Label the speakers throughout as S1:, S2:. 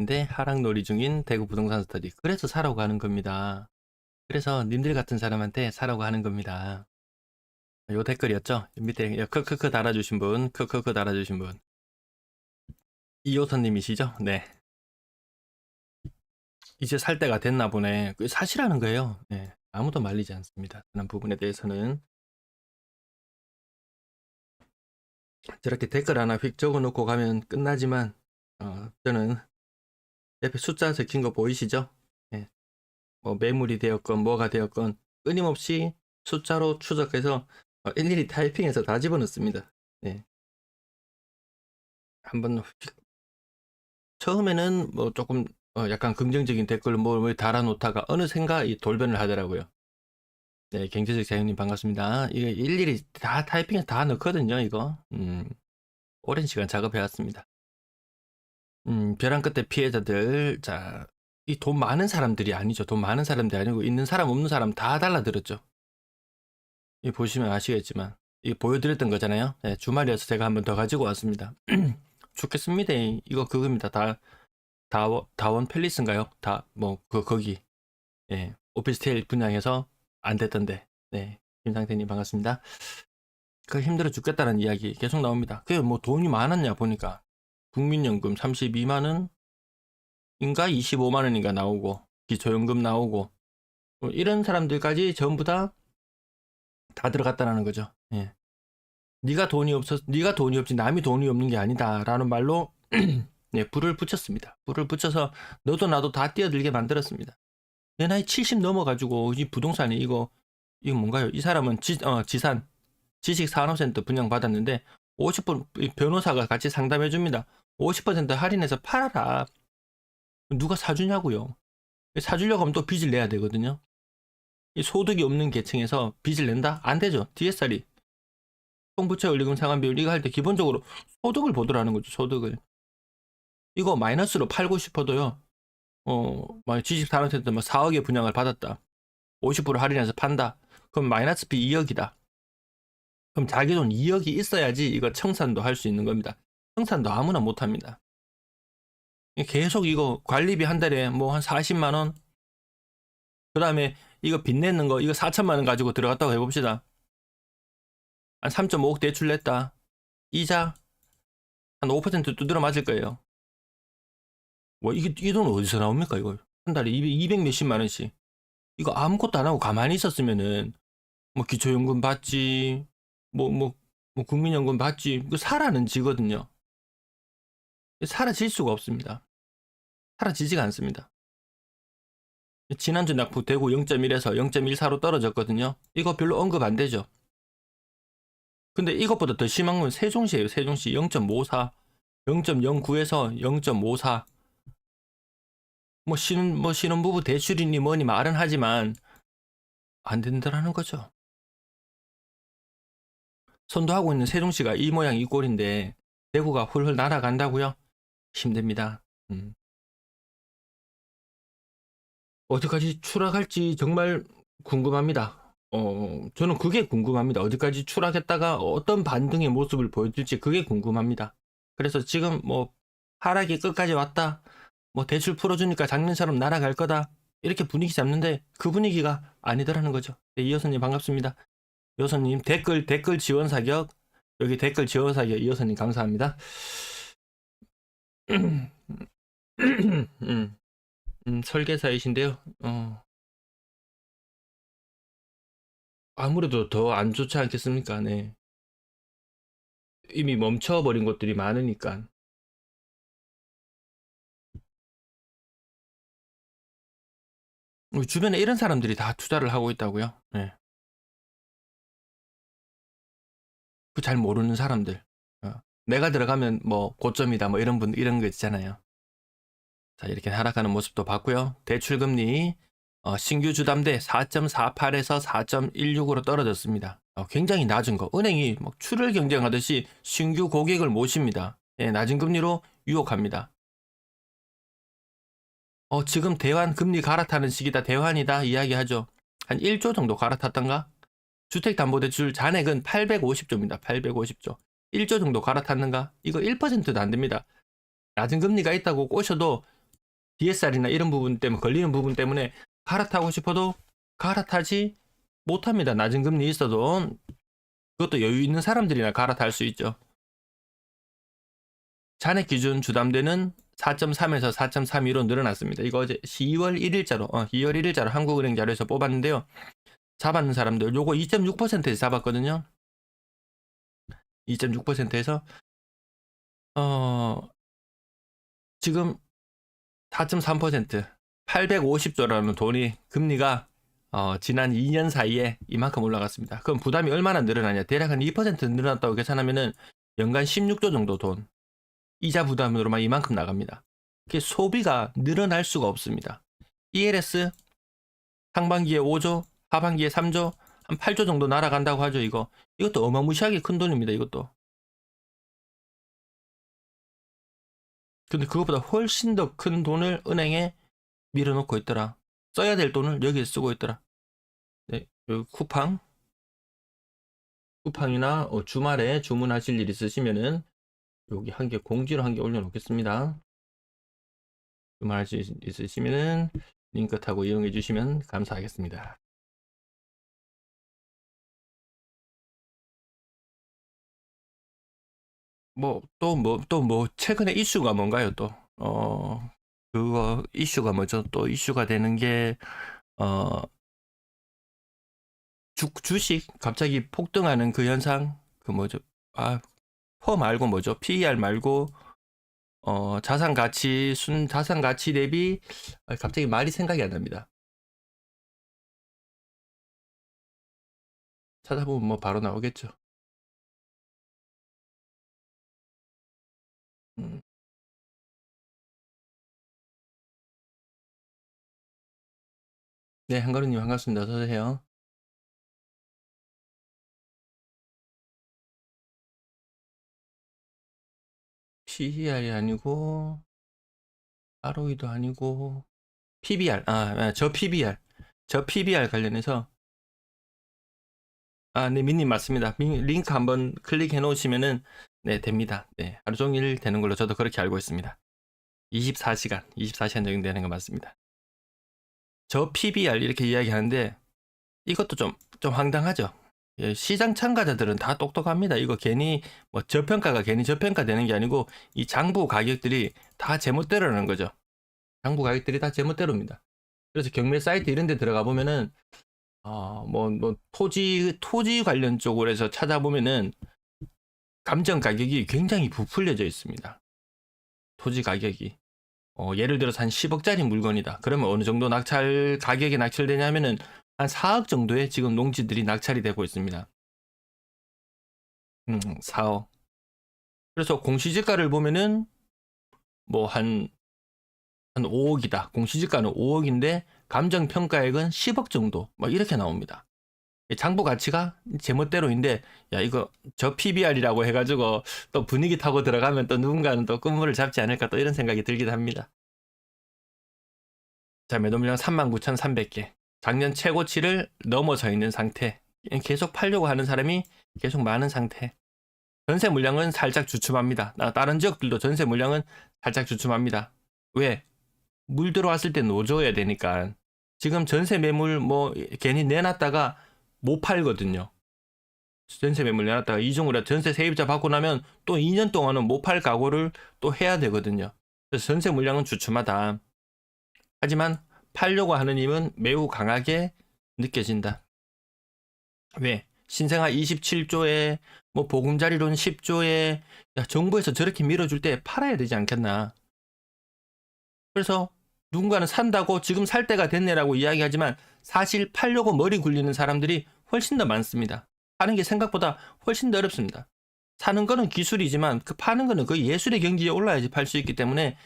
S1: 근데 하락놀이 중인 대구 부동산 스터디. 그래서 사라고 하는 겁니다. 그래서 님들 같은 사람한테 사라고 하는 겁니다. 요 댓글이었죠? 밑에 크크크 달아주신 분, 크크크 달아주신 분. 이호선님이시죠? 네. 이제 살 때가 됐나 보네. 사시라는 거예요. 네. 아무도 말리지 않습니다. 그런 부분에 대해서는. 저렇게 댓글 하나 휙 적어놓고 가면 끝나지만, 저는 옆에 숫자 적힌 거 보이시죠? 네. 뭐 매물이 되었건 뭐가 되었건 끊임없이 숫자로 추적해서 일일이 타이핑해서 다 집어넣습니다. 네. 한번 처음에는 뭐 조금 약간 긍정적인 댓글을 뭐 달아놓다가 어느샌가 이 돌변을 하더라고요. 네, 경제적 자유님 반갑습니다. 이게 일일이 다 타이핑해서 다 넣거든요, 이거. 오랜 시간 작업해왔습니다. 벼랑 끝에 피해자들. 자, 이 돈 많은 사람들이 아니죠. 돈 많은 사람들이 아니고 있는 사람 없는 사람 다 달라들었죠. 이 보시면 아시겠지만 이 보여드렸던 거잖아요. 네, 주말이어서 제가 한번 더 가지고 왔습니다. 좋겠습니다. 이거 그겁니다. 다원 팰리스인가요? 거기. 예, 오피스텔 분양해서 안 됐던데. 네, 김상태님 반갑습니다. 그 힘들어 죽겠다는 이야기 계속 나옵니다. 그게 뭐 돈이 많았냐 보니까 국민연금 32만원 인가 25만원인가 나오고 기초연금 나오고 뭐 이런 사람들까지 전부 다 들어갔다라는 거죠. 예. 네가 돈이 없지 남이 돈이 없는 게 아니다라는 말로 네, 불을 붙였습니다. 불을 붙여서 너도 나도 다 뛰어들게 만들었습니다. 내 나이 70 넘어가지고 이 부동산이 이거 뭔가요? 이 사람은 지산 지식산업센터 분양받았는데 50% 변호사가 같이 상담해 줍니다. 50% 할인해서 팔아라. 누가 사주냐고요. 사주려고 하면 또 빚을 내야 되거든요. 이 소득이 없는 계층에서 빚을 낸다? 안 되죠. DSR이 총부채 원리금 상환비율 이거 할 때 기본적으로 소득을 보더라는 거죠. 소득을. 이거 마이너스로 팔고 싶어도요. 만약 지식산업센터 4억의 분양을 받았다. 50% 할인해서 판다. 그럼 마이너스 비 2억이다. 그럼 자기 돈 2억이 있어야지 이거 청산도 할 수 있는 겁니다. 청산도 아무나 못합니다. 계속 이거 관리비 한 달에 뭐 한 40만원, 그 다음에 이거 빚 내는 거 이거 4천만원 가지고 들어갔다고 해봅시다. 한 3.5억 대출 냈다. 이자 한 5% 두드려 맞을 거예요. 뭐 이 돈 어디서 나옵니까 이거? 한 달에 200 몇십만 원씩. 이거 아무것도 안 하고 가만히 있었으면은 뭐 기초연금 받지, 뭐 국민연금 받지. 그 사라는 지거든요. 사라질 수가 없습니다. 사라지지가 않습니다. 지난주 낙폭 대구 0.1에서 0.14로 떨어졌거든요. 이거 별로 언급 안 되죠. 근데 이것보다 더 심한 건 세종시예요. 세종시 0.54, 0.09에서 0.54. 뭐 신혼부부 대출이니 뭐니 말은 하지만 안 된다라는 거죠. 선도하고 있는 세종시가 이 모양 이 꼴인데 대구가 훌훌 날아간다고요? 힘듭니다. 어디까지 추락할지 정말 궁금합니다. 저는 그게 궁금합니다. 어디까지 추락했다가 어떤 반등의 모습을 보여줄지 그게 궁금합니다. 그래서 지금 뭐 하락이 끝까지 왔다. 뭐 대출 풀어주니까 작년처럼 날아갈 거다. 이렇게 분위기 잡는데 그 분위기가 아니더라는 거죠. 네, 이호선님 반갑습니다. 이호선님 댓글 지원 사격. 여기 댓글 지원 사격 이호선님 감사합니다. 설계사이신데요. 아무래도 더 안 좋지 않겠습니까? 네. 이미 멈춰버린 것들이 많으니까. 우리 주변에 이런 사람들이 다 투자를 하고 있다고요? 네. 그 잘 모르는 사람들. 내가 들어가면 뭐 고점이다 뭐 이런 거 있잖아요. 자, 이렇게 하락하는 모습도 봤고요. 대출금리 신규 주담대 4.48에서 4.16으로 떨어졌습니다. 굉장히 낮은 거. 은행이 막 출혈 경쟁하듯이 신규 고객을 모십니다. 예, 낮은 금리로 유혹합니다. 지금 대환 금리 갈아타는 시기다. 대환이다 이야기하죠. 한 1조 정도 갈아탔던가? 주택담보대출 잔액은 850조입니다. 850조. 1조 정도 갈아탔는가? 이거 1%도 안 됩니다. 낮은 금리가 있다고 꼬셔도 DSR이나 이런 부분 때문에 걸리는 부분 때문에 갈아타고 싶어도 갈아타지 못합니다. 낮은 금리 있어도. 그것도 여유 있는 사람들이나 갈아탈 수 있죠. 잔액 기준 주담대는 4.3에서 4.32로 늘어났습니다. 이거 어제 2월 1일자로 한국은행 자료에서 뽑았는데요. 잡았는 사람들 요거 2.6%에서 잡았거든요. 2.6%에서 지금 4.3% 850조라는 돈이 금리가 지난 2년 사이에 이만큼 올라갔습니다. 그럼 부담이 얼마나 늘어나냐? 대략 한 2% 늘어났다고 계산하면은 연간 16조 정도 돈 이자 부담으로만 이만큼 나갑니다. 그게 소비가 늘어날 수가 없습니다. ELS 상반기에 5조, 하반기에 3조, 한 8조 정도 날아간다고 하죠. 이것도 어마무시하게 큰 돈입니다. 이것도. 근데 그것보다 훨씬 더 큰 돈을 은행에 밀어놓고 있더라. 써야 될 돈을 여기에 쓰고 있더라. 네, 여기 쿠팡이나 주말에 주문하실 일 있으시면은 여기 한 개 공지로 한 개 올려놓겠습니다. 주문하실 일 있으시면은 링크 타고 이용해 주시면 감사하겠습니다. 최근에 이슈가 뭔가요, 또? 그거, 이슈가 뭐죠? 또 이슈가 되는 게, 주식 갑자기 폭등하는 그 현상, 그 뭐죠? 퍼 말고 뭐죠? PER 말고, 자산 가치 대비, 갑자기 말이 생각이 안 납니다. 찾아보면 뭐 바로 나오겠죠. 네, 한가루님 반갑습니다. 어서오세요. PER이 아니고, ROE도 아니고, PBR, 저 PBR 관련해서, 네, 민님 맞습니다. 링크 한번 클릭해 놓으시면은, 네, 됩니다. 네, 하루 종일 되는 걸로 저도 그렇게 알고 있습니다. 24시간 적용되는 거 맞습니다. 저 PBR 이렇게 이야기하는데, 이것도 좀 황당하죠. 예, 시장 참가자들은 다 똑똑합니다. 이거 괜히, 저평가가 괜히 저평가 되는 게 아니고, 이 장부 가격들이 다 제멋대로라는 거죠. 장부 가격들이 다 제멋대로입니다. 그래서 경매 사이트 이런 데 들어가 보면은, 토지 관련 쪽으로 해서 찾아보면은, 감정 가격이 굉장히 부풀려져 있습니다. 토지 가격이. 예를 들어서 한 10억짜리 물건이다. 그러면 어느 정도 가격이 낙찰되냐면은 한 4억 정도에 지금 농지들이 낙찰이 되고 있습니다. 4억. 그래서 공시지가를 보면은 한 5억이다. 공시지가는 5억인데 감정평가액은 10억 정도. 이렇게 나옵니다. 장부 가치가 제멋대로인데, 야, 저 PBR이라고 해가지고 또 분위기 타고 들어가면 또 누군가는 또 끝물을 잡지 않을까 또 이런 생각이 들기도 합니다. 자, 매도 물량 39,300개. 작년 최고치를 넘어서 있는 상태. 계속 팔려고 하는 사람이 계속 많은 상태. 전세 물량은 살짝 주춤합니다. 다른 지역들도 전세 물량은 살짝 주춤합니다. 왜? 물 들어왔을 때 노져야 되니까. 지금 전세 매물 괜히 내놨다가 못 팔거든요. 전세 매물 내놨다가 이중으로 전세 세입자 받고 나면 또 2년 동안은 못 팔 각오를 또 해야 되거든요. 그래서 전세 물량은 주춤하다. 하지만 팔려고 하는 힘은 매우 강하게 느껴진다. 왜? 신생아 27조에 보금자리론 10조에 정부에서 저렇게 밀어줄 때 팔아야 되지 않겠나. 그래서 누군가는 산다고 지금 살 때가 됐네라고 이야기하지만 사실 팔려고 머리 굴리는 사람들이 훨씬 더 많습니다. 파는 게 생각보다 훨씬 더 어렵습니다. 사는 거는 기술이지만 파는 거는 거의 예술의 경지에 올라야지 팔 수 있기 때문에,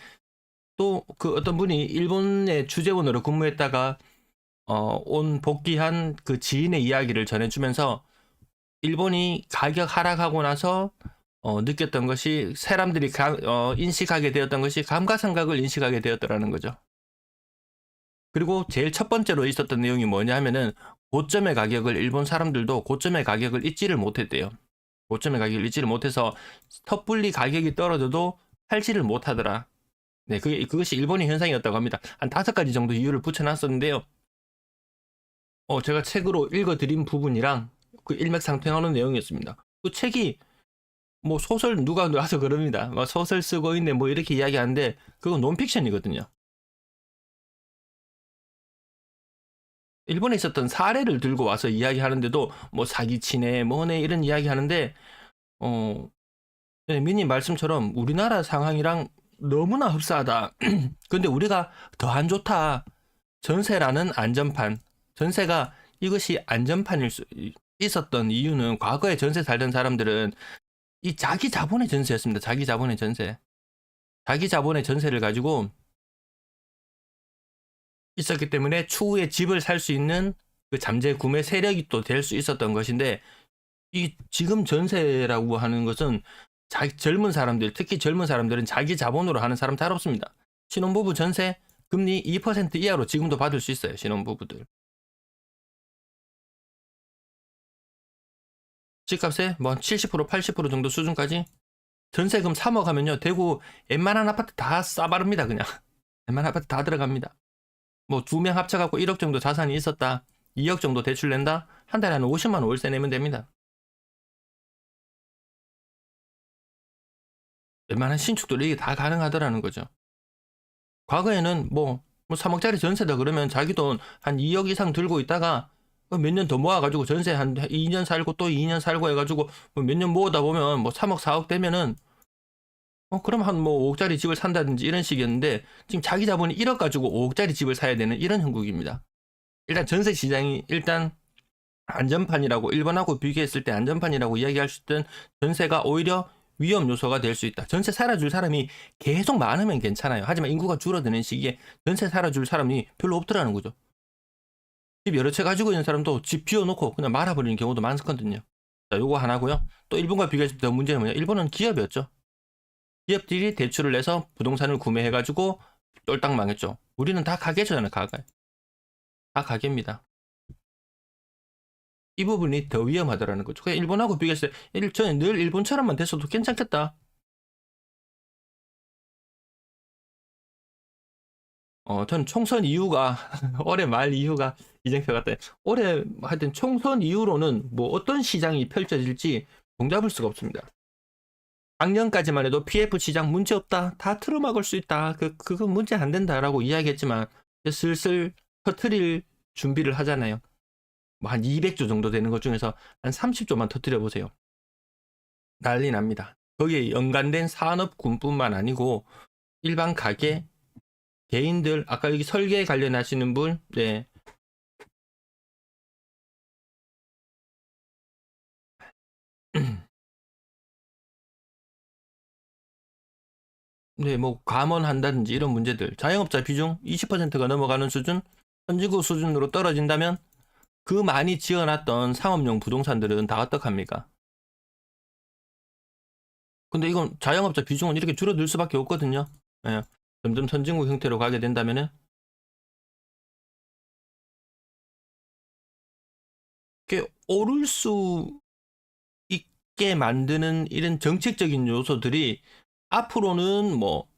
S1: 또 그 어떤 분이 일본의 주재원으로 근무했다가 복귀한 그 지인의 이야기를 전해주면서 일본이 가격 하락하고 나서 느꼈던 것이, 사람들이 인식하게 되었던 것이 감가상각을 인식하게 되었더라는 거죠. 그리고 제일 첫 번째로 있었던 내용이 뭐냐 하면은 고점의 가격을, 일본 사람들도 고점의 가격을 잊지를 못했대요. 고점의 가격을 잊지를 못해서 섣불리 가격이 떨어져도 팔지를 못하더라. 네, 그것이 일본의 현상이었다고 합니다. 한 5가지 정도 이유를 붙여놨었는데요. 제가 책으로 읽어드린 부분이랑 그 일맥상통하는 내용이었습니다. 그 책이 뭐 소설 누가 와서 그럽니다. 막 소설 쓰고 있네 뭐 이렇게 이야기하는데 그건 논픽션이거든요. 일본에 있었던 사례를 들고 와서 이야기하는데도 뭐 사기치네 뭐네 이런 이야기하는데 어 네, 민님 말씀처럼 우리나라 상황이랑 너무나 흡사하다. 근데 우리가 더 안 좋다. 전세라는 안전판. 전세가 이것이 안전판일 수 있었던 이유는 과거에 전세 살던 사람들은 이 자기 자본의 전세였습니다. 자기 자본의 전세. 자기 자본의 전세를 가지고 있었기 때문에 추후에 집을 살 수 있는 그 잠재 구매 세력이 또 될 수 있었던 것인데 이 지금 전세라고 하는 것은 젊은 사람들, 특히 젊은 사람들은 자기 자본으로 하는 사람 잘 없습니다. 신혼부부 전세 금리 2% 이하로 지금도 받을 수 있어요. 신혼부부들. 집값에 뭐 70%, 80% 정도 수준까지 전세금 3억 하면요. 대구 웬만한 아파트 다 싸바릅니다. 그냥. 웬만한 아파트 다 들어갑니다. 뭐 2명 합쳐갖고 1억 정도 자산이 있었다. 2억 정도 대출 낸다. 한 달에 한 50만 원 월세 내면 됩니다. 웬만한 신축도 이게 다 가능하더라는 거죠. 과거에는 뭐 3억짜리 전세다 그러면 자기 돈 한 2억 이상 들고 있다가 몇 년 더 모아가지고 전세 한 2년 살고 또 2년 살고 해가지고 몇 년 모으다 보면 뭐 3억 4억 되면은 그럼 한 뭐 5억짜리 집을 산다든지 이런 식이었는데 지금 자기 자본이 1억 가지고 5억짜리 집을 사야 되는 이런 형국입니다. 일단 전세 시장이 일단 안전판이라고 일본하고 비교했을 때 안전판이라고 이야기할 수 있던 전세가 오히려 위험 요소가 될 수 있다. 전세 살아줄 사람이 계속 많으면 괜찮아요. 하지만 인구가 줄어드는 시기에 전세 살아줄 사람이 별로 없더라는 거죠. 집 여러 채 가지고 있는 사람도 집 비워놓고 그냥 말아버리는 경우도 많거든요. 자, 요거 하나고요. 또 일본과 비교했을 때 문제는 뭐냐? 일본은 기업이었죠. 기업들이 대출을 내서 부동산을 구매해가지고 쫄딱 망했죠. 우리는 다 가게잖아요, 가게. 다 가게입니다. 이 부분이 더 위험하다라는 거죠. 그냥 일본하고 비교했을 때, 저는 늘 일본처럼만 됐어도 괜찮겠다. 저는 총선 이후가, 올해 말 이후가 이정표 같다. 올해 하여튼 총선 이후로는 뭐 어떤 시장이 펼쳐질지 종잡을 수가 없습니다. 작년까지만 해도 PF 시장 문제 없다. 다 틀어막을 수 있다. 그건 문제 안 된다라고 이야기했지만, 슬슬 터트릴 준비를 하잖아요. 뭐 한 200조 정도 되는 것 중에서 한 30조만 터뜨려 보세요. 난리 납니다. 거기에 연관된 산업군뿐만 아니고 일반 가게, 개인들, 아까 여기 설계 관련하시는 분, 네. 네, 뭐 감원한다든지 이런 문제들, 자영업자 비중 20%가 넘어가는 수준, 선진국 수준으로 떨어진다면 그 많이 지어놨던 상업용 부동산들은 다 어떡합니까? 근데 이건 자영업자 비중은 이렇게 줄어들 수밖에 없거든요. 예. 점점 선진국 형태로 가게 된다면은 꽤 오를 수 있게 만드는 이런 정책적인 요소들이 앞으로는 뭐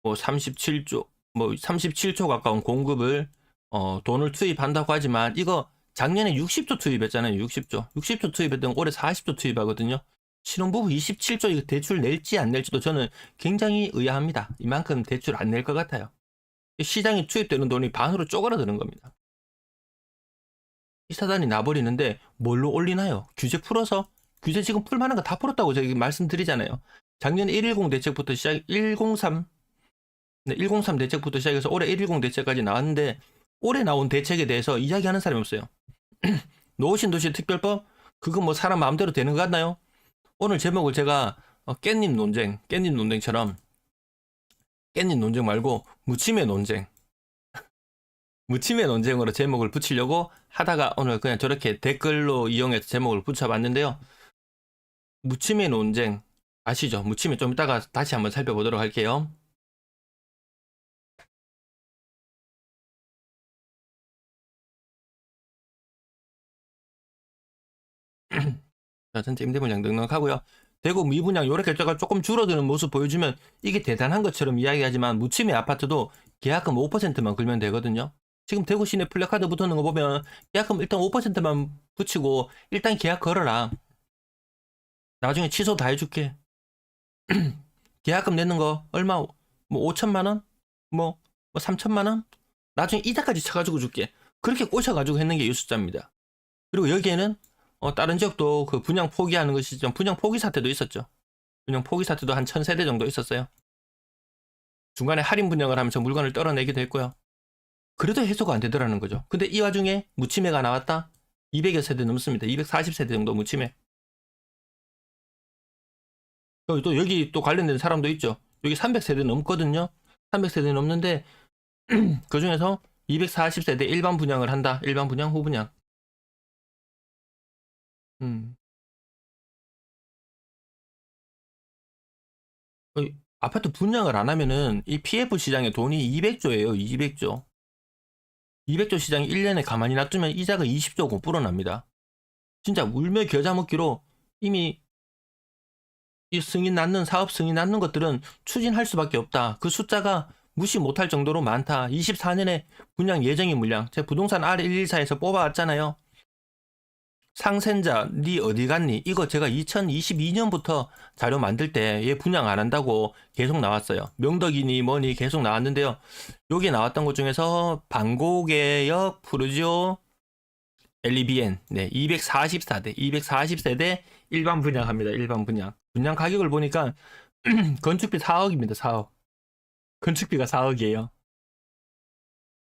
S1: 37조, 뭐 37조 가까운 공급을 돈을 투입한다고 하지만 이거 작년에 60조 투입했잖아요. 60조. 60조 투입했던 올해 40조 투입하거든요. 신혼부부 27조 이거 대출 낼지 안 낼지도 저는 굉장히 의아합니다. 이만큼 대출 안 낼 것 같아요. 시장에 투입되는 돈이 반으로 쪼그라드는 겁니다. 이 사단이 나버리는데 뭘로 올리나요? 규제 풀어서? 규제 지금 풀만한 거 다 풀었다고 저기 말씀드리잖아요. 작년 110 대책부터 시작, 103, 네, 103 대책부터 시작해서 올해 110 대책까지 나왔는데 올해 나온 대책에 대해서 이야기하는 사람이 없어요. 노후신도시 특별법? 그거 뭐 사람 마음대로 되는 것 같나요? 오늘 제목을 제가 깻잎 논쟁처럼 깻잎 논쟁 말고 무침의 논쟁, 무침의 논쟁으로 제목을 붙이려고 하다가 오늘 그냥 저렇게 댓글로 이용해서 제목을 붙여봤는데요. 무침의 논쟁 아시죠? 무침이 좀 이따가 다시 한번 살펴보도록 할게요. 자, 전체 임대물량 넉넉하고요. 대구 미분양 요렇게 조금 줄어드는 모습 보여주면 이게 대단한 것처럼 이야기하지만 무침의 아파트도 계약금 5%만 걸면 되거든요. 지금 대구 시내 플래카드 붙어있는 거 보면 계약금 일단 5%만 붙이고 일단 계약 걸어라. 나중에 취소 다 해줄게. 계약금 내는 거 얼마? 뭐 5천만 원? 뭐 3천만 원? 나중에 이자까지 쳐가지고 줄게. 그렇게 꼬셔가지고 했는 게 이 숫자입니다. 그리고 여기에는 다른 지역도 그 분양 포기하는 것이 좀 분양 포기 사태도 있었죠. 분양 포기 사태도 한 1000세대 정도 있었어요. 중간에 할인 분양을 하면서 물건을 떨어내기도 했고요. 그래도 해소가 안 되더라는 거죠. 근데 이 와중에 무침해가 나왔다? 200여 세대 넘습니다. 240세대 정도 무침해. 또 여기 또 관련된 사람도 있죠. 여기 300세대 넘거든요. 300세대 넘는데 그 중에서 240세대 일반 분양을 한다. 일반 분양, 후분양. 아파트 분양을 안 하면은 이 PF 시장에 돈이 200조예요. 200조. 200조 시장이 1년에 가만히 놔두면 이자가 20조고 불어납니다. 진짜 울며 겨자 먹기로 이미 이 승인 낳는 사업 승인 낳는 것들은 추진할 수밖에 없다. 그 숫자가 무시 못할 정도로 많다. 24년에 분양 예정인 물량. 제가 부동산 R114에서 뽑아왔잖아요. 상생자, 니 어디 갔니? 이거 제가 2022년부터 자료 만들 때 얘 분양 안 한다고 계속 나왔어요. 명덕이니 뭐니 계속 나왔는데요. 여기 나왔던 것 중에서 방고개역, 푸르지오, 엘리비엔, 네, 244대, 240세대 일반 분양합니다. 일반 분양. 분양 가격을 보니까 건축비 4억입니다. 4억. 건축비가 4억이에요.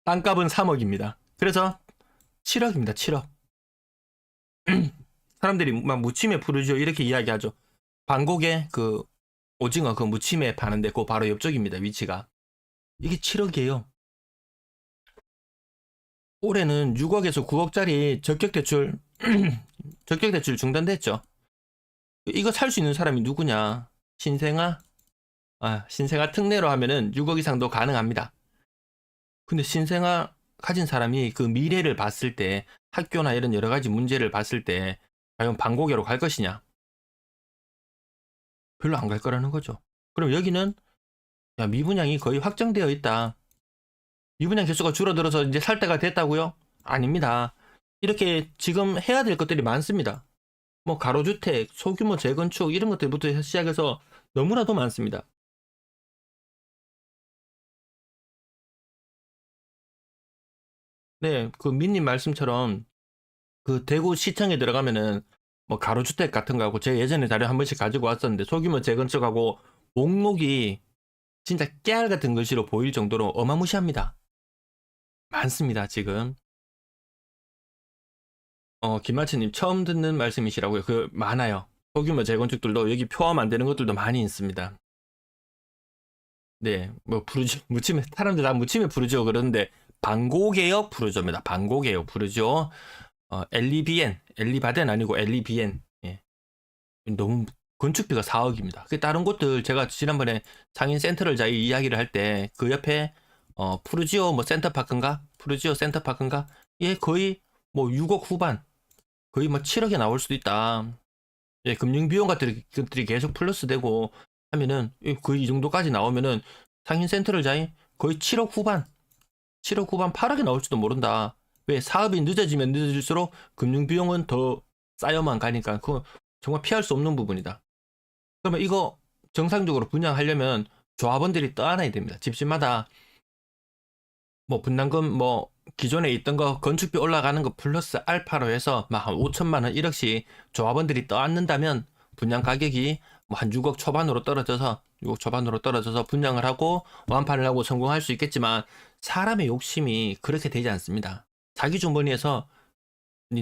S1: 땅값은 3억입니다. 그래서 7억입니다. 7억. 사람들이 막 무침에 푸르지오 이렇게 이야기하죠. 방곡에 그 오징어 그 무침에 파는데 그 바로 옆쪽입니다. 위치가. 이게 7억이에요. 올해는 6억에서 9억짜리 적격대출 적격대출 중단됐죠. 이거 살 수 있는 사람이 누구냐? 신생아? 신생아 특례로 하면은 6억 이상도 가능합니다. 근데 신생아 가진 사람이 그 미래를 봤을 때 학교나 이런 여러 가지 문제를 봤을 때 과연 방고개로 갈 것이냐? 별로 안 갈 거라는 거죠. 그럼 여기는 야, 미분양이 거의 확정되어 있다. 미분양 개수가 줄어들어서 이제 살 때가 됐다고요? 아닙니다. 이렇게 지금 해야 될 것들이 많습니다. 뭐 가로주택, 소규모 재건축 이런 것들부터 시작해서 너무나도 많습니다. 네, 그 민님 말씀처럼 그 대구 시청에 들어가면은 뭐 가로주택 같은 거 하고 제가 예전에 자료 한 번씩 가지고 왔었는데 소규모 재건축하고 목록이 진짜 깨알 같은 글씨로 보일 정도로 어마무시합니다. 많습니다, 지금. 김마치님 처음 듣는 말씀이시라고요. 그 많아요. 소규모 재건축들도 여기 포함 안 되는 것들도 많이 있습니다. 네, 뭐 부르죠. 무침에 사람들 다 무침에 부르죠. 그러는데 방고개역 부르죠입니다. 방고개역 부르죠. 엘리비엔, 엘리바덴 아니고 엘리비엔. 예. 너무 건축비가 4억입니다. 그 다른 곳들 제가 지난번에 상인 센터를 자기 이야기를 할 때 그 옆에 푸르지오 뭐 센터파크인가? 푸르지오 센터파크인가? 예, 거의 뭐 6억 후반, 거의 뭐 7억에 나올 수도 있다. 예, 금융 비용 같은 것들이 계속 플러스 되고 하면은 거의 이 정도까지 나오면은 상인 센터를 자이 거의 7억 후반, 7억 후반 8억에 나올지도 모른다. 왜 사업이 늦어지면 늦어질수록 금융 비용은 더 쌓여만 가니까 그거 정말 피할 수 없는 부분이다. 그러면 이거 정상적으로 분양하려면 조합원들이 떠안아야 됩니다. 집집마다 뭐 분담금 뭐 기존에 있던 거 건축비 올라가는 거 플러스 알파로 해서 막 한 5천만 원 1억씩 조합원들이 떠안는다면 분양 가격이 뭐 한 6억 초반으로 떨어져서 6억 초반으로 떨어져서 분양을 하고 완판을 하고 성공할 수 있겠지만 사람의 욕심이 그렇게 되지 않습니다. 자기 주머니에서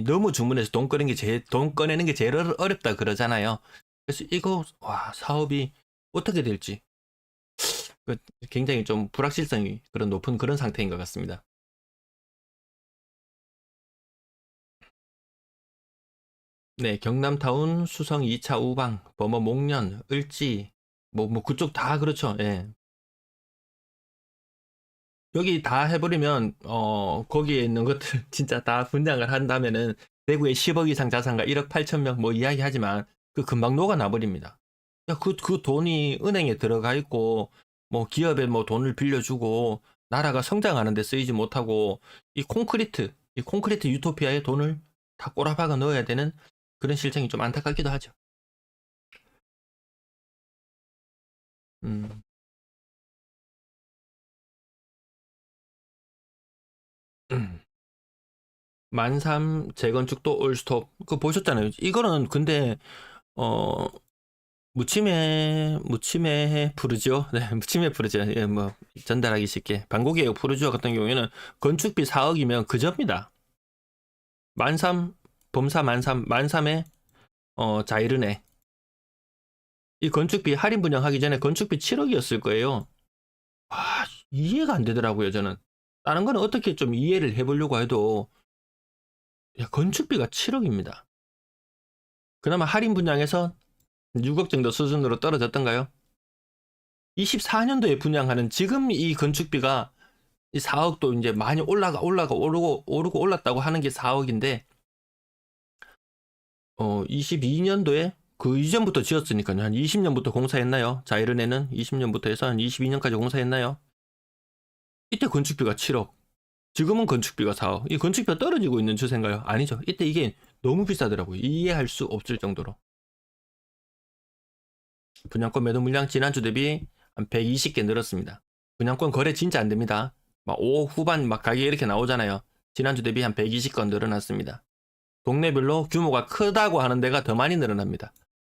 S1: 너무 주문해서 돈 꺼내는 게 제일 어렵다 그러잖아요. 그래서 이거 와 사업이 어떻게 될지 굉장히 좀 불확실성이 그런 높은 그런 상태인 것 같습니다. 네, 경남타운, 수성 2차 우방, 뭐 목련, 을지, 뭐 그쪽 다 그렇죠. 예. 여기 다 해버리면, 거기에 있는 것들 진짜 다 분양을 한다면은, 대구에 10억 이상 자산가 1억 8천 명 뭐 이야기하지만, 그 금방 녹아나버립니다. 야, 그 돈이 은행에 들어가 있고, 뭐 기업에 뭐 돈을 빌려주고, 나라가 성장하는 데 쓰이지 못하고, 이 콘크리트 유토피아에 돈을 다 꼬라박아 넣어야 되는 그런 실정이 좀 안타깝기도 하죠. 음. 만삼 재건축도 올스톱. 그거 보셨잖아요. 이거는 근데, 어, 무침에 푸르지오? 네, 무침에 푸르지오. 예, 뭐, 전달하기 쉽게. 방고개역 푸르지오 같은 경우에는 건축비 4억이면 그저입니다. 만삼, 범사 만삼에, 자이르네. 이 건축비 할인 분양하기 전에 건축비 7억이었을 거예요. 아, 이해가 안 되더라고요, 저는. 다른 거는 어떻게 좀 이해를 해보려고 해도, 야, 건축비가 7억입니다. 그나마 할인 분양에서 6억 정도 수준으로 떨어졌던가요? 24년도에 분양하는 지금 이 건축비가 이 4억도 이제 많이 오르고 올랐다고 하는 게 4억인데, 22년도에 그 이전부터 지었으니까요. 한 20년부터 공사했나요? 자이른에는 20년부터 해서 한 22년까지 공사했나요? 이때 건축비가 7억. 지금은 건축비가 4억. 이 건축비가 떨어지고 있는 추세인가요? 아니죠. 이때 이게 너무 비싸더라고요. 이해할 수 없을 정도로. 분양권 매도 물량 지난주 대비 한 120개 늘었습니다. 분양권 거래 진짜 안 됩니다. 막 5억 후반 막 가격이 이렇게 나오잖아요. 지난주 대비 한 120건 늘어났습니다. 동네별로 규모가 크다고 하는 데가 더 많이 늘어납니다.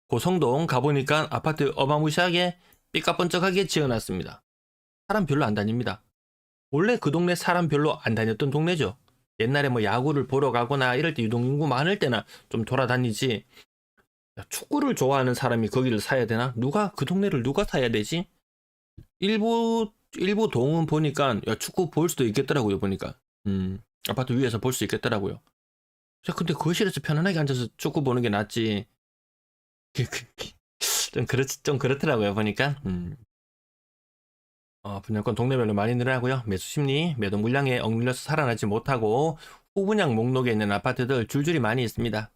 S1: 고성동 가보니까 아파트 어마무시하게 삐까뻔쩍하게 지어놨습니다. 사람 별로 안 다닙니다. 원래 그 동네 사람 별로 안 다녔던 동네죠. 옛날에 뭐 야구를 보러 가거나 이럴 때 유동인구 많을 때나 좀 돌아다니지. 축구를 좋아하는 사람이 거기를 사야 되나? 그 동네를 누가 사야 되지? 일부 동은 보니까 야, 축구 볼 수도 있겠더라고요, 보니까. 아파트 위에서 볼 수 있겠더라고요. 야, 근데 거실에서 편안하게 앉아서 축구 보는 게 낫지. 좀 그렇더라고요, 보니까. 분양권 동네별로 많이 늘어나고요. 매수 심리, 매도 물량에 억눌려서 살아나지 못하고 후분양 목록에 있는 아파트들 줄줄이 많이 있습니다.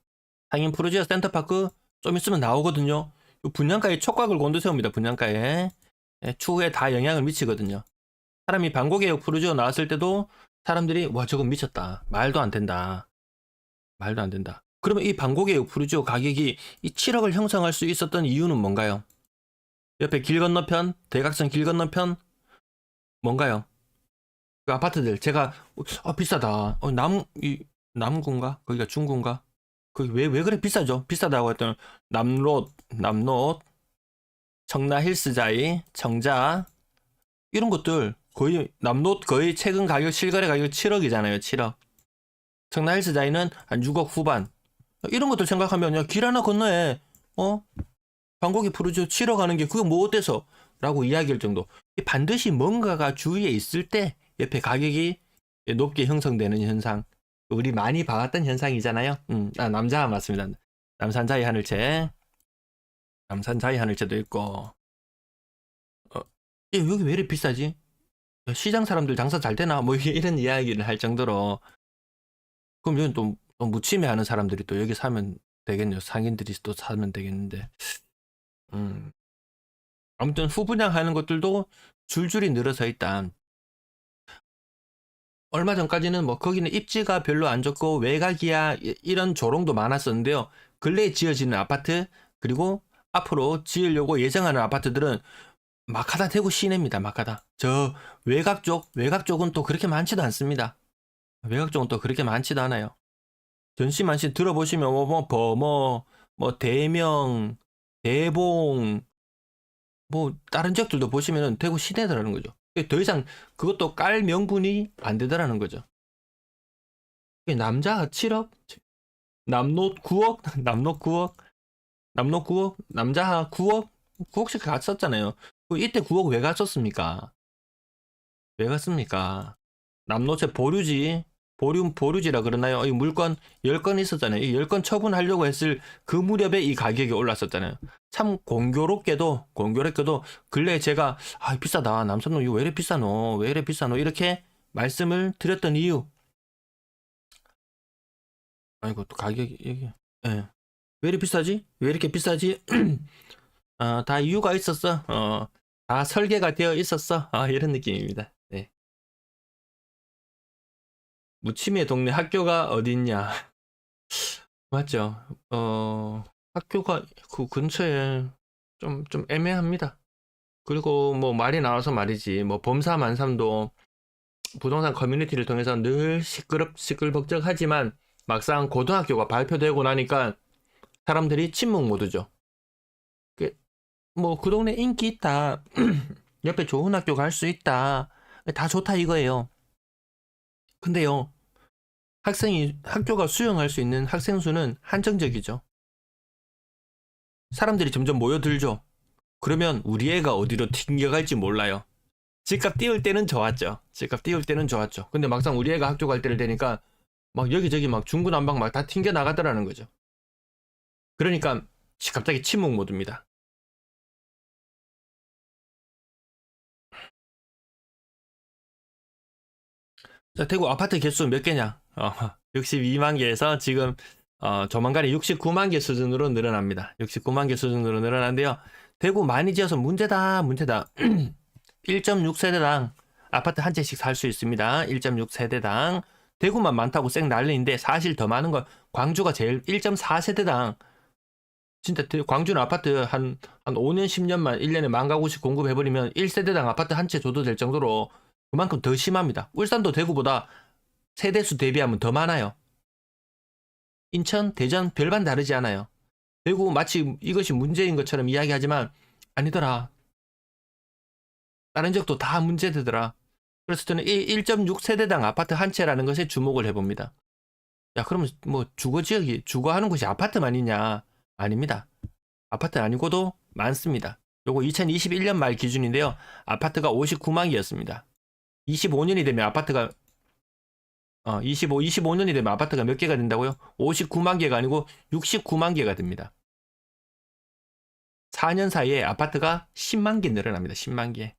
S1: 상인 푸르지오 센터파크 좀 있으면 나오거든요. 분양가에 촉각을 곤두세웁니다. 분양가에. 예, 추후에 다 영향을 미치거든요. 사람이 방고개역 푸르지오 나왔을 때도 사람들이 와 저건 미쳤다. 말도 안 된다. 말도 안 된다. 그러면 이 방고개역 푸르지오 가격이 이 7억을 형성할 수 있었던 이유는 뭔가요? 옆에 길 건너편, 대각선 길 건너편 뭔가요? 그 아파트들 제가 비싸다. 남구인가? 거기가 중구인가? 거기 왜 그래 비싸죠? 비싸다고 했더니 남롯, 청라 힐스자이, 청자 이런 것들 거의 남롯 거의 최근 가격 실거래 가격 7억이잖아요. 7억. 청라 힐스자이는 한 6억 후반. 이런 것들 생각하면 야, 길 하나 건너에 방고기 푸르지오 7억 하는 게 그거 뭐 어때서? 라고 이야기할 정도. 반드시 뭔가가 주위에 있을 때 옆에 가격이 높게 형성되는 현상. 우리 많이 봐왔던 현상이잖아요. 남자 맞습니다. 남산자이 하늘채. 남산자이 하늘채도 있고. 여기 왜 이렇게 비싸지? 야, 시장 사람들 장사 잘 되나? 뭐 이런 이야기를 할 정도로. 그럼 여기 또 무침에 하는 사람들이 또 여기 사면 되겠네요. 상인들이 또 사면 되겠는데. 음. 아무튼 후분양하는 것들도 줄줄이 늘어서 있다. 얼마 전까지는 뭐 거기는 입지가 별로 안 좋고 외곽이야 이런 조롱도 많았었는데요. 근래에 지어지는 아파트 그리고 앞으로 지으려고 예정하는 아파트들은 막하다 대구 시내입니다. 막하다. 저 외곽 쪽은 또 그렇게 많지도 않습니다. 외곽 쪽은 또 그렇게 많지도 않아요. 전시만신 들어보시면 뭐 대명, 대봉 뭐 다른 지역들도 보시면은 대구 시내더라는 거죠. 더 이상 그것도 깔 명분이 안 되더라는 거죠. 남자 7억, 남노 9억, 남노 9억, 남자 9억, 9억씩 갔었잖아요. 이때 9억 왜 갔었습니까? 왜 갔습니까? 남노체 보류지라 그러나요? 이 물건 10건 있었잖아요. 이 10건 처분하려고 했을 그 무렵에 이 가격이 올랐었잖아요. 참 공교롭게도 근래에 제가 비싸다. 남산동 이거 왜 이래 비싸노? 왜 이래 비싸노? 이렇게 말씀을 드렸던 이유. 아이고 또 가격이 이게 예. 왜 이렇게 비싸지? 왜 이렇게 비싸지? 다 이유가 있었어. 다 설계가 되어 있었어. 이런 느낌입니다. 네. 무침의 동네 학교가 어딨냐? 맞죠? 학교가 그 근처에 좀 애매합니다. 그리고 뭐 말이 나와서 말이지, 뭐 범사만삼도 부동산 커뮤니티를 통해서 늘 시끌벅적하지만 막상 고등학교가 발표되고 나니까 사람들이 침묵 모드죠. 뭐 그 동네 인기 있다. 옆에 좋은 학교 갈 수 있다. 다 좋다 이거예요. 근데요, 학교가 수용할 수 있는 학생 수는 한정적이죠. 사람들이 점점 모여들죠. 그러면 우리 애가 어디로 튕겨갈지 몰라요. 집값 띄울 때는 좋았죠. 집값 띄울 때는 좋았죠. 근데 막상 우리 애가 학교 갈 때를 되니까 막 여기저기 막 중구난방 막 다 튕겨 나가더라는 거죠. 그러니까 갑자기 침묵 모드입니다. 자, 대구 아파트 개수 몇 개냐? 62만 개에서 지금 조만간에 69만 개 수준으로 늘어납니다. 69만 개 수준으로 늘어난데요. 대구 많이 지어서 문제다. 1.6세대당 아파트 한 채씩 살 수 있습니다. 1.6세대당. 대구만 많다고 쌩 난리인데 사실 더 많은 건 광주가 제일 1.4세대당. 진짜 광주는 아파트 한 5년 10년만 1년에 만 가구씩 공급해버리면 1세대당 아파트 한 채 줘도 될 정도로 그만큼 더 심합니다. 울산도 대구보다 세대수 대비하면 더 많아요. 인천, 대전 별반 다르지 않아요. 대구 마치 이것이 문제인 것처럼 이야기하지만 아니더라. 다른 지역도 다 문제되더라. 그래서 저는 1.6세대당 아파트 한 채라는 것에 주목을 해봅니다. 야, 그러면 뭐 주거하는 곳이 아파트만 있냐? 아닙니다. 아파트 아니고도 많습니다. 요거 2021년 말 기준인데요. 아파트가 59만 개였습니다. 25년이 되면 아파트가 25년이 되면 아파트가 몇 개가 된다고요? 59만 개가 아니고 69만 개가 됩니다. 4년 사이에 아파트가 10만 개 늘어납니다. 10만 개.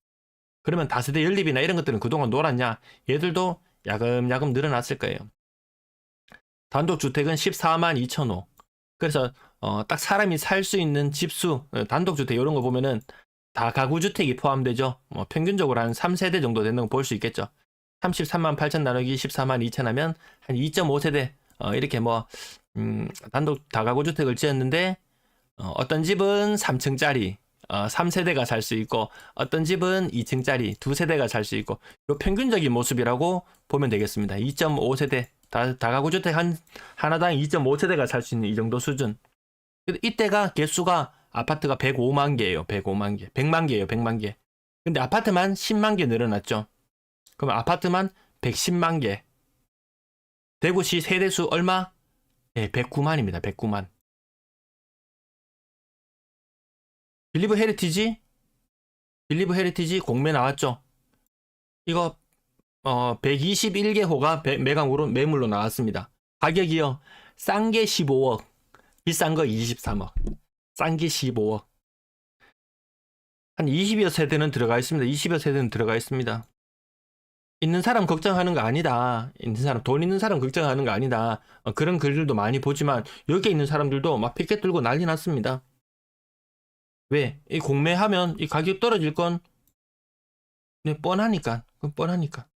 S1: 그러면 다세대 연립이나 이런 것들은 그동안 놀았냐? 얘들도 야금야금 늘어났을 거예요. 단독주택은 14만 2천 호. 그래서 딱 사람이 살 수 있는 집수, 단독주택 이런 거 보면은 다 가구주택이 포함되죠. 평균적으로 한 3세대 정도 되는 거 볼 수 있겠죠. 33만 8천 나누기 14만 2천 하면 한 2.5세대 이렇게 단독 다가구주택을 지었는데 어떤 집은 3층짜리 3세대가 살 수 있고 어떤 집은 2층짜리 2세대가 살 수 있고 이 평균적인 모습이라고 보면 되겠습니다. 2.5세대 다가구주택 하나당 2.5세대가 살 수 있는 이 정도 수준. 이때가 개수가 아파트가 105만 개예요. 105만 개. 100만 개예요. 100만 개. 근데 아파트만 10만 개 늘어났죠. 그럼 아파트만 110만 개. 대구시 세대수 얼마? 네, 109만입니다. 109만. 빌리브 헤리티지 공매 나왔죠. 이거 121개 호가 매각으로 매물로 나왔습니다. 가격이요. 싼 게 15억, 비싼 거 23억. 싼 게 15억. 한 20여 세대는 들어가 있습니다. 20여 세대는 들어가 있습니다. 있는 사람 걱정하는 거 아니다. 돈 있는 사람 걱정하는 거 아니다. 그런 글들도 많이 보지만 여기에 있는 사람들도 막 피켓 들고 난리 났습니다. 왜? 이 공매하면 이 가격 떨어질 건 네, 뻔하니까. 뻔하니까.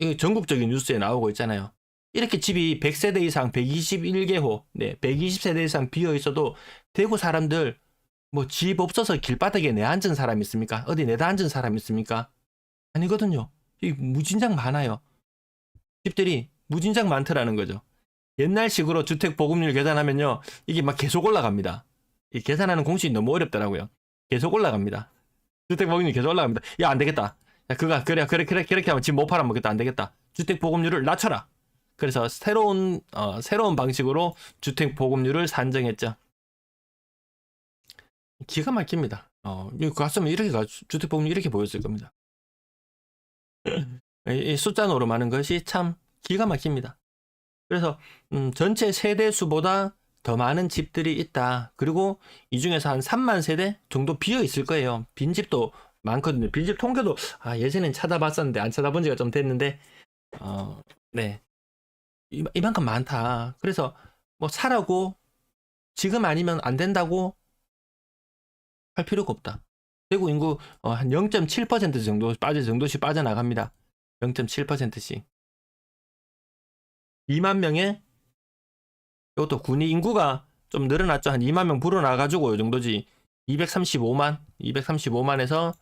S1: 이 전국적인 뉴스에 나오고 있잖아요. 이렇게 집이 100세대 이상 121개호, 네, 120세대 이상 비어 있어도 대구 사람들 뭐 집 없어서 길바닥에 내앉은 사람 있습니까? 어디 내다 앉은 사람 있습니까? 아니거든요. 이 무진장 많아요. 집들이 무진장 많더라는 거죠. 옛날식으로 주택 보급률 계산하면요. 이게 막 계속 올라갑니다. 이 계산하는 공식이 너무 어렵더라고요. 계속 올라갑니다. 주택 보급률이 계속 올라갑니다. 야, 안 되겠다. 야, 그래, 그렇게 하면 집 못 팔아먹겠다. 안 되겠다. 주택 보급률을 낮춰라. 그래서 새로운 방식으로 주택 보급률을 산정했죠. 기가 막힙니다. 이거 갔으면 주택 보급률 이렇게 보였을 겁니다. 이 숫자 노름하는 것이 참 기가 막힙니다. 그래서 전체 세대 수보다 더 많은 집들이 있다. 그리고 이 중에서 한 3만 세대 정도 비어 있을 거예요. 빈집도 많거든요. 빈집 통계도 예전엔 찾아봤었는데 안 찾아본 지가 좀 됐는데 네, 이만큼 많다. 그래서 뭐 사라고 지금 아니면 안 된다고 할 필요가 없다. 대구 인구 한 0.7% 정도 정도씩 빠져나갑니다. 0.7%씩. 2만 명에 이것도 군이 인구가 좀 늘어났죠. 한 2만 명 불어나가지고 이 정도지. 235만에서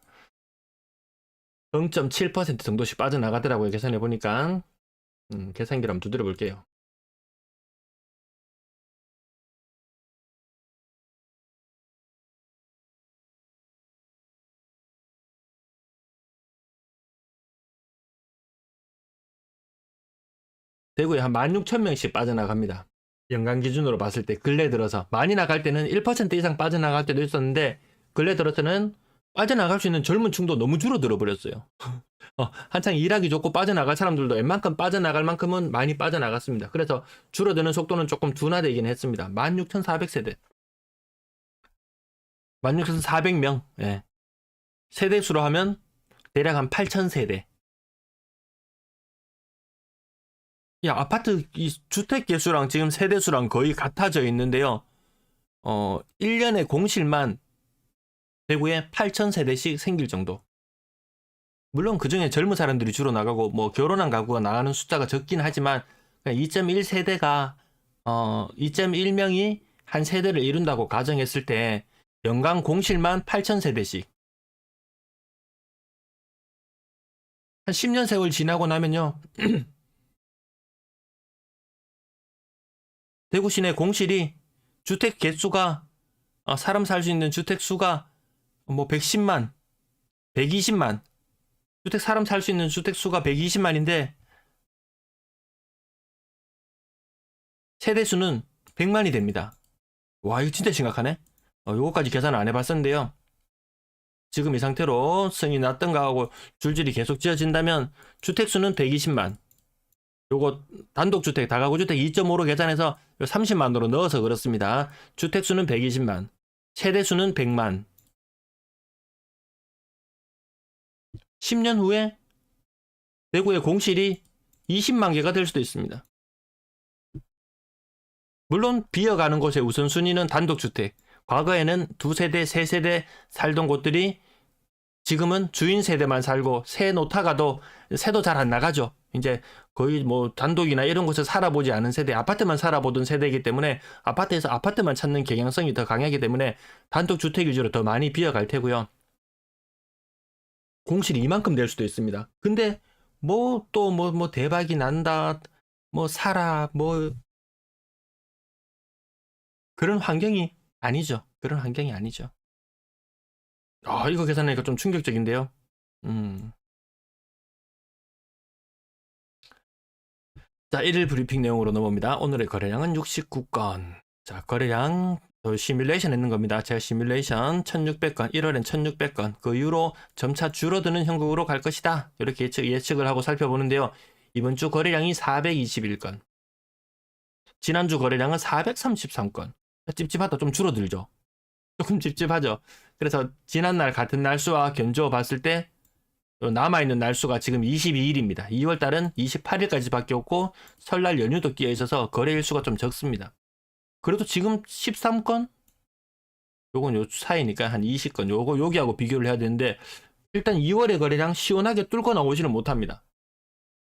S1: 0.7% 정도씩 빠져나가더라고요. 계산해 보니까. 계산기를 한번 두드려 볼게요. 대구에 한 16,000명씩 빠져나갑니다. 연간 기준으로 봤을 때 근래 들어서 많이 나갈 때는 1% 이상 빠져나갈 때도 있었는데 근래 들어서는 빠져나갈 수 있는 젊은 층도 너무 줄어들어 버렸어요. 한창 일하기 좋고 빠져나갈 사람들도 웬만큼 빠져나갈 만큼은 많이 빠져나갔습니다. 그래서 줄어드는 속도는 조금 둔화되긴 했습니다. 16,400세대. 16,400명. 예. 세대수로 하면 대략 한 8,000세대. 야, 아파트 이 주택 개수랑 지금 세대수랑 거의 같아져 있는데요. 1년에 공실만 대구에 8,000세대씩 생길 정도. 물론 그 중에 젊은 사람들이 주로 나가고 뭐 결혼한 가구가 나가는 숫자가 적긴 하지만 2.1세대가 2.1명이 한 세대를 이룬다고 가정했을 때 연간 공실만 8,000세대씩. 한 10년 세월 지나고 나면요. 대구 시내 공실이 주택 개수가 사람 살 수 있는 주택 수가 뭐 110만, 120만. 사람 살 수 있는 주택 수가 120만인데 세대 수는 100만이 됩니다. 와, 이거 진짜 심각하네. 요거까지 계산을 안 해봤었는데요. 지금 이 상태로 승이 났던가 하고 줄줄이 계속 지어진다면 주택 수는 120만. 요거 단독주택, 다가구주택 2.5로 계산해서 30만으로 넣어서 그렇습니다. 주택수는 120만, 세대수는 100만. 10년 후에 대구의 공실이 20만 개가 될 수도 있습니다. 물론 비어가는 곳의 우선순위는 단독주택. 과거에는 2세대, 3세대 살던 곳들이 지금은 주인 세대만 살고 새 놓다가도 새도 잘 안 나가죠. 이제 거의 뭐 단독이나 이런 곳에 살아보지 않은 세대, 아파트만 살아보던 세대이기 때문에 아파트에서 아파트만 찾는 경향성이 더 강하기 때문에 단독 주택 위주로 더 많이 비어갈 테고요. 공실이 이만큼 될 수도 있습니다. 근데 뭐 또 뭐 대박이 난다, 뭐 살아, 뭐 그런 환경이 아니죠. 그런 환경이 아니죠. 이거 계산하니까 좀 충격적인데요. 자, 1일 브리핑 내용으로 넘어옵니다. 오늘의 거래량은 69건. 자, 거래량 시뮬레이션 했는 겁니다. 제가 시뮬레이션 1600건, 1월엔 1600건, 그 이후로 점차 줄어드는 형국으로 갈 것이다. 이렇게 예측을 하고 살펴보는데요. 이번 주 거래량이 421건. 지난주 거래량은 433건. 찝찝하다. 좀 줄어들죠. 조금 찝찝하죠. 그래서 지난날 같은 날수와 견주어 봤을 때 남아있는 날수가 지금 22일입니다. 2월달은 28일까지 밖에 없고 설날 연휴도 끼어 있어서 거래 일수가 좀 적습니다. 그래도 지금 13건? 요건 요 사이니까 한 20건. 여기하고 비교를 해야 되는데 일단 2월의 거래량 시원하게 뚫고 나오지는 못합니다.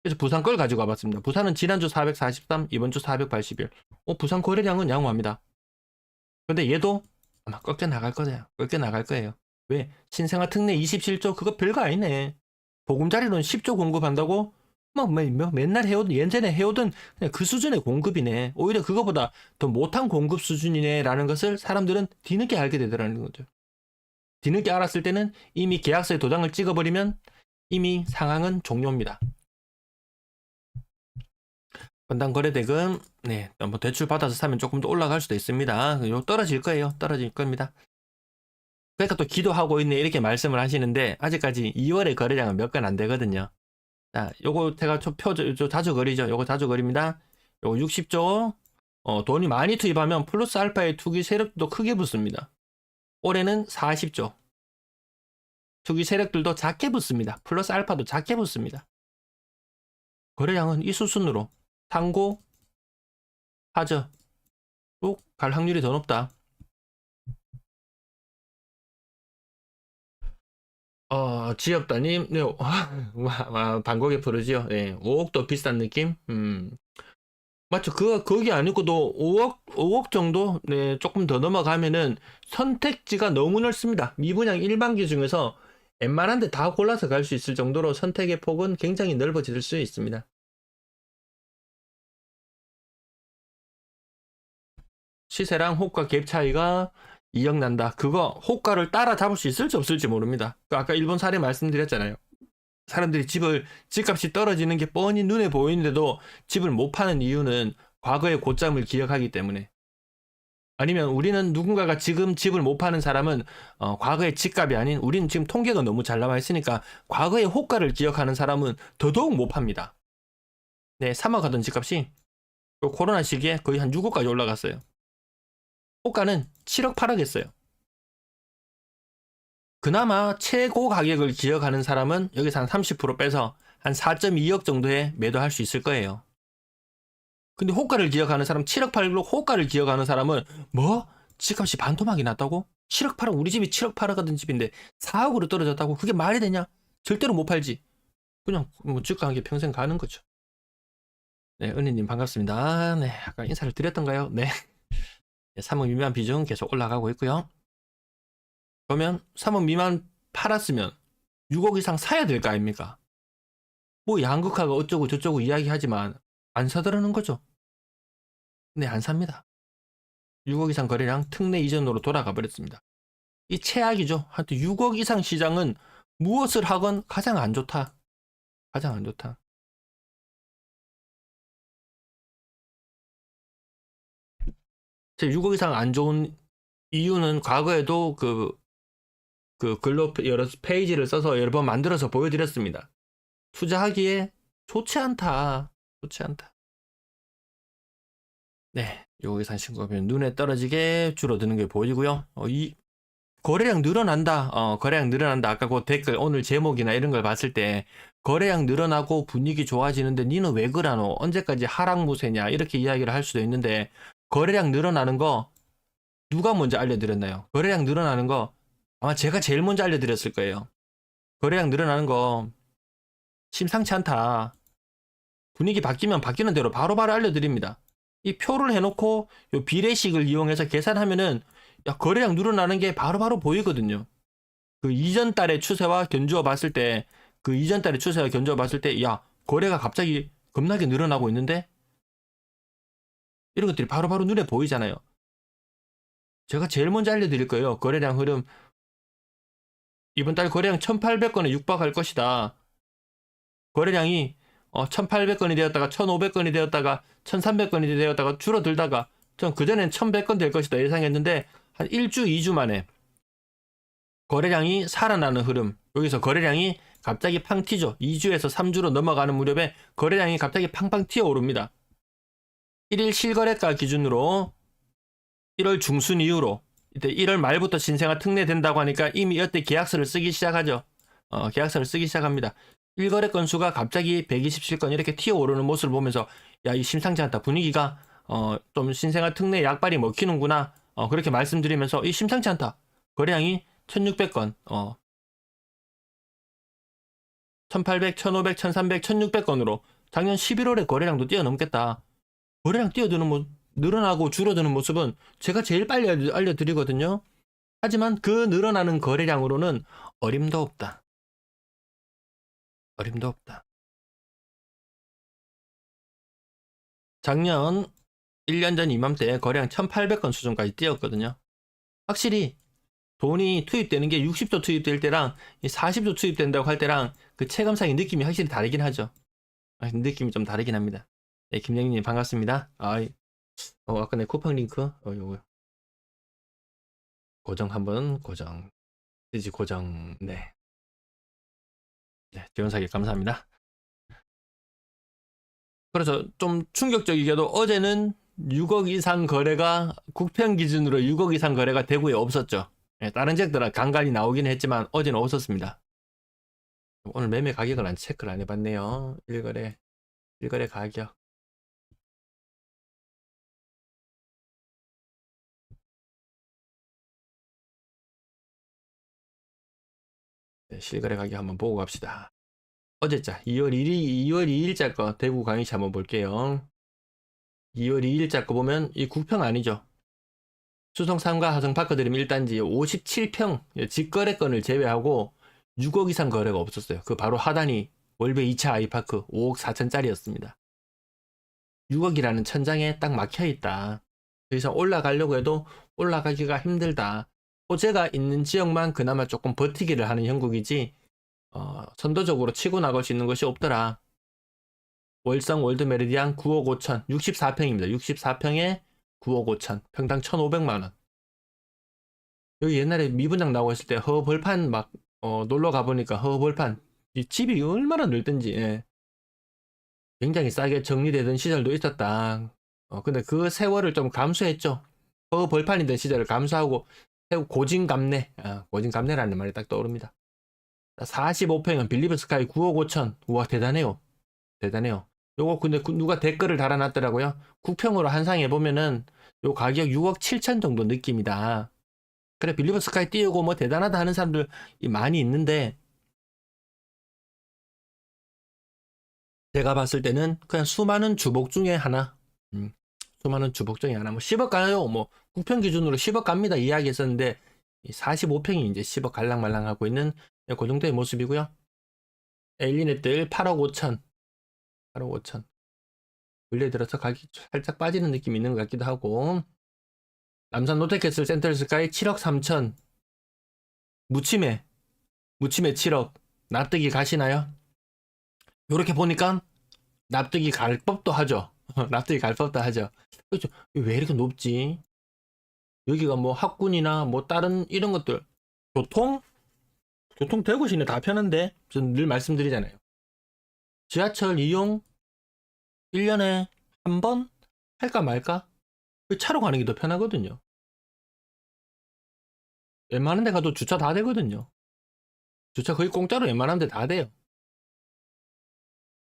S1: 그래서 부산 걸 가지고 와봤습니다. 부산은 지난주 443, 이번주 481. 부산 거래량은 양호합니다. 근데 얘도 아마 꺾여 나갈 거예요. 꺾여 나갈 거예요. 왜? 신생아 특례 27조 그거 별거 아니네. 보금자리론 10조 공급한다고? 맨날 해오던, 예전에 해오던 그냥 그 수준의 공급이네. 오히려 그거보다 더 못한 공급 수준이네. 라는 것을 사람들은 뒤늦게 알게 되더라는 거죠. 뒤늦게 알았을 때는 이미 계약서에 도장을 찍어버리면 이미 상황은 종료입니다. 건당 거래대금, 네, 뭐 대출 받아서 사면 조금 더 올라갈 수도 있습니다. 요 떨어질 거예요. 떨어질 겁니다. 그러니까 또 기도하고 있네 이렇게 말씀을 하시는데 아직까지 2월의 거래량은 몇 건 안 되거든요. 자, 요거 제가 자주 거리죠. 요거 자주 거립니다. 요거 60조. 돈이 많이 투입하면 플러스 알파의 투기 세력도 크게 붙습니다. 올해는 40조. 투기 세력들도 작게 붙습니다. 플러스 알파도 작게 붙습니다. 거래량은 이 수순으로 상고, 하저 쭉 갈 확률이 더 높다. 지엽다님, 네, 반곡에 부르지요. 네, 5억도 비싼 느낌? 맞죠. 거기 아니고도 5억 정도? 네, 조금 더 넘어가면은 선택지가 너무 넓습니다. 미분양 일반기 중에서 웬만한 데 다 골라서 갈 수 있을 정도로 선택의 폭은 굉장히 넓어질 수 있습니다. 시세랑 호가 갭 차이가 2억 난다. 그거 호가를 따라잡을 수 있을지 없을지 모릅니다. 아까 일본 사례 말씀드렸잖아요. 사람들이 집값이 떨어지는 게 뻔히 눈에 보이는데도 집을 못 파는 이유는 과거의 고점을 기억하기 때문에. 아니면 우리는 누군가가 지금 집을 못 파는 사람은 과거의 집값이 아닌, 우리는 지금 통계가 너무 잘 나와 있으니까 과거의 호가를 기억하는 사람은 더더욱 못 팝니다. 네, 3억 하던 집값이 코로나 시기에 거의 한 6억까지 올라갔어요. 호가는 7억 8억 했어요. 그나마 최고 가격을 기억하는 사람은 여기서 한 30% 빼서 한 4.2억 정도에 매도할 수 있을 거예요. 근데 호가를 기억하는 사람, 7억 8억 호가를 기억하는 사람은 뭐? 집값이 반토막이 났다고? 7억 8억, 우리 집이 7억 8억 하던 집인데 4억으로 떨어졌다고? 그게 말이 되냐? 절대로 못 팔지. 그냥 뭐 주가 게 평생 가는 거죠. 네, 은희님 반갑습니다. 네, 아까 인사를 드렸던가요? 네. 3억 미만 비중 계속 올라가고 있고요. 그러면 3억 미만 팔았으면 6억 이상 사야 될 거 아닙니까? 뭐 양극화가 어쩌고 저쩌고 이야기하지만 안 사더라는 거죠. 네, 안 삽니다. 6억 이상 거래량 특례 이전으로 돌아가 버렸습니다. 이 최악이죠. 하여튼 6억 이상 시장은 무엇을 하건 가장 안 좋다. 가장 안 좋다. 제 6억 이상 안 좋은 이유는 과거에도 글로 여러 페이지를 써서 여러 번 만들어서 보여드렸습니다. 투자하기에 좋지 않다. 좋지 않다. 네. 6억 이상 신고하면 눈에 떨어지게 줄어드는 게 보이고요. 이 거래량 늘어난다. 거래량 늘어난다. 아까 그 댓글 오늘 제목이나 이런 걸 봤을 때 거래량 늘어나고 분위기 좋아지는데 니는 왜 그러노? 언제까지 하락무세냐? 이렇게 이야기를 할 수도 있는데 거래량 늘어나는 거 누가 먼저 알려드렸나요? 거래량 늘어나는 거 아마 제가 제일 먼저 알려드렸을 거예요. 거래량 늘어나는 거 심상치 않다. 분위기 바뀌면 바뀌는 대로 바로바로 알려드립니다. 이 표를 해놓고 요 비례식을 이용해서 계산하면은 야, 거래량 늘어나는 게 바로바로 보이거든요. 그 이전 달의 추세와 견주어 봤을 때, 야, 거래가 갑자기 겁나게 늘어나고 있는데? 이런 것들이 바로바로 눈에 보이잖아요. 제가 제일 먼저 알려드릴 거예요. 거래량 흐름. 이번 달 거래량 1800건에 육박할 것이다. 거래량이 1800건이 되었다가 1500건이 되었다가 1300건이 되었다가 줄어들다가 전 그전엔 1100건 될 것이다 예상했는데 한 1주, 2주 만에 거래량이 살아나는 흐름. 여기서 거래량이 갑자기 팡 튀죠. 2주에서 3주로 넘어가는 무렵에 거래량이 갑자기 팡팡 튀어오릅니다. 1일 실거래가 기준으로 1월 중순 이후로 이때 1월 말부터 신생아 특례된다고 하니까 이미 이때 계약서를 쓰기 시작하죠. 계약서를 쓰기 시작합니다. 1거래 건수가 갑자기 127건 이렇게 튀어오르는 모습을 보면서 야, 이 심상치 않다. 분위기가 좀 신생아 특례 약발이 먹히는구나. 그렇게 말씀드리면서 이 심상치 않다. 거래량이 1600건, 1800, 1500, 1300, 1600건으로 작년 11월에 거래량도 뛰어넘겠다. 거래량 뛰어드는 늘어나고 줄어드는 모습은 제가 제일 빨리 알려드리거든요. 하지만 그 늘어나는 거래량으로는 어림도 없다. 어림도 없다. 작년 1년 전 이맘때 거래량 1800건 수준까지 뛰었거든요. 확실히 돈이 투입되는 게 60조 투입될 때랑 40조 투입된다고 할 때랑 그 체감상의 느낌이 확실히 다르긴 하죠. 느낌이 좀 다르긴 합니다. 네, 김영님 반갑습니다. 아까 내 쿠팡 링크 요거 고정 한번 고정 뜨지 고정. 네. 네, 지원사기 감사합니다. 그래서 좀 충격적이게도 어제는 6억 이상 거래가 국평 기준으로 6억 이상 거래가 대구에 없었죠. 네, 다른 지역들은 간간히 나오긴 했지만 어제는 없었습니다. 오늘 매매 가격을 체크를 안 해봤네요. 1거래 가격. 네, 실거래 가격 한번 보고 갑시다. 어제자 2월 2일자 거 대구 강의시 한번 볼게요. 2월 2일자 거 보면 이 국평 아니죠. 수성 3가 하성 파크드림 1단지 57평 직거래건을 제외하고 6억 이상 거래가 없었어요. 그 바로 하단이 월배 2차 아이파크 5억 4천짜리였습니다. 6억이라는 천장에 딱 막혀 있다. 더 이상 올라가려고 해도 올라가기가 힘들다. 호재가 있는 지역만 그나마 조금 버티기를 하는 형국이지 선도적으로 치고 나갈 수 있는 것이 없더라. 월성 월드 메리디안 9억 5천 64평입니다. 64평에 9억 5천 평당 1,500만원. 여기 옛날에 미분양 나오고 있을 때 허벌판 막 놀러 가보니까 허벌판 이 집이 얼마나 넓든지 예. 굉장히 싸게 정리되던 시절도 있었다. 근데 그 세월을 좀 감수했죠. 벌판이던 시절을 감수하고 고진감래, 고진감래라는 말이 딱 떠오릅니다. 45평은 빌리브 스카이 9억 5천. 우와, 대단해요. 대단해요. 요거 근데 누가 댓글을 달아놨더라고요. 국평으로 한상해보면은 요 가격 6억 7천 정도 느낌이다. 그래, 빌리브 스카이 띄우고 뭐 대단하다 하는 사람들 많이 있는데, 제가 봤을 때는 그냥 수많은 주복 중에 하나, 수많은 주복 중에 하나, 뭐 10억 가요. 뭐 국평 기준으로 10억 갑니다. 이야기 했었는데 45평이 이제 10억 갈랑말랑 하고 있는 그 정도의 모습이고요. 엘리넷들 8억 5천, 8억 5천. 근래 들어서 가격이 살짝 빠지는 느낌이 있는 것 같기도 하고, 남산 롯데캐슬 센트럴스카이 7억 3천, 무침에 7억. 납득이 가시나요? 요렇게 보니까 납득이 갈 법도 하죠. 납득이 갈 법도 하죠. 그렇죠. 왜 이렇게 높지? 여기가 뭐 학군이나 뭐 다른 이런 것들, 교통 대구시내 다 편한데, 저는 늘 말씀드리잖아요. 지하철 이용 1년에 한 번 할까 말까? 차로 가는 게 더 편하거든요. 웬만한 데 가도 주차 다 되거든요. 주차 거의 공짜로 웬만한 데 다 돼요.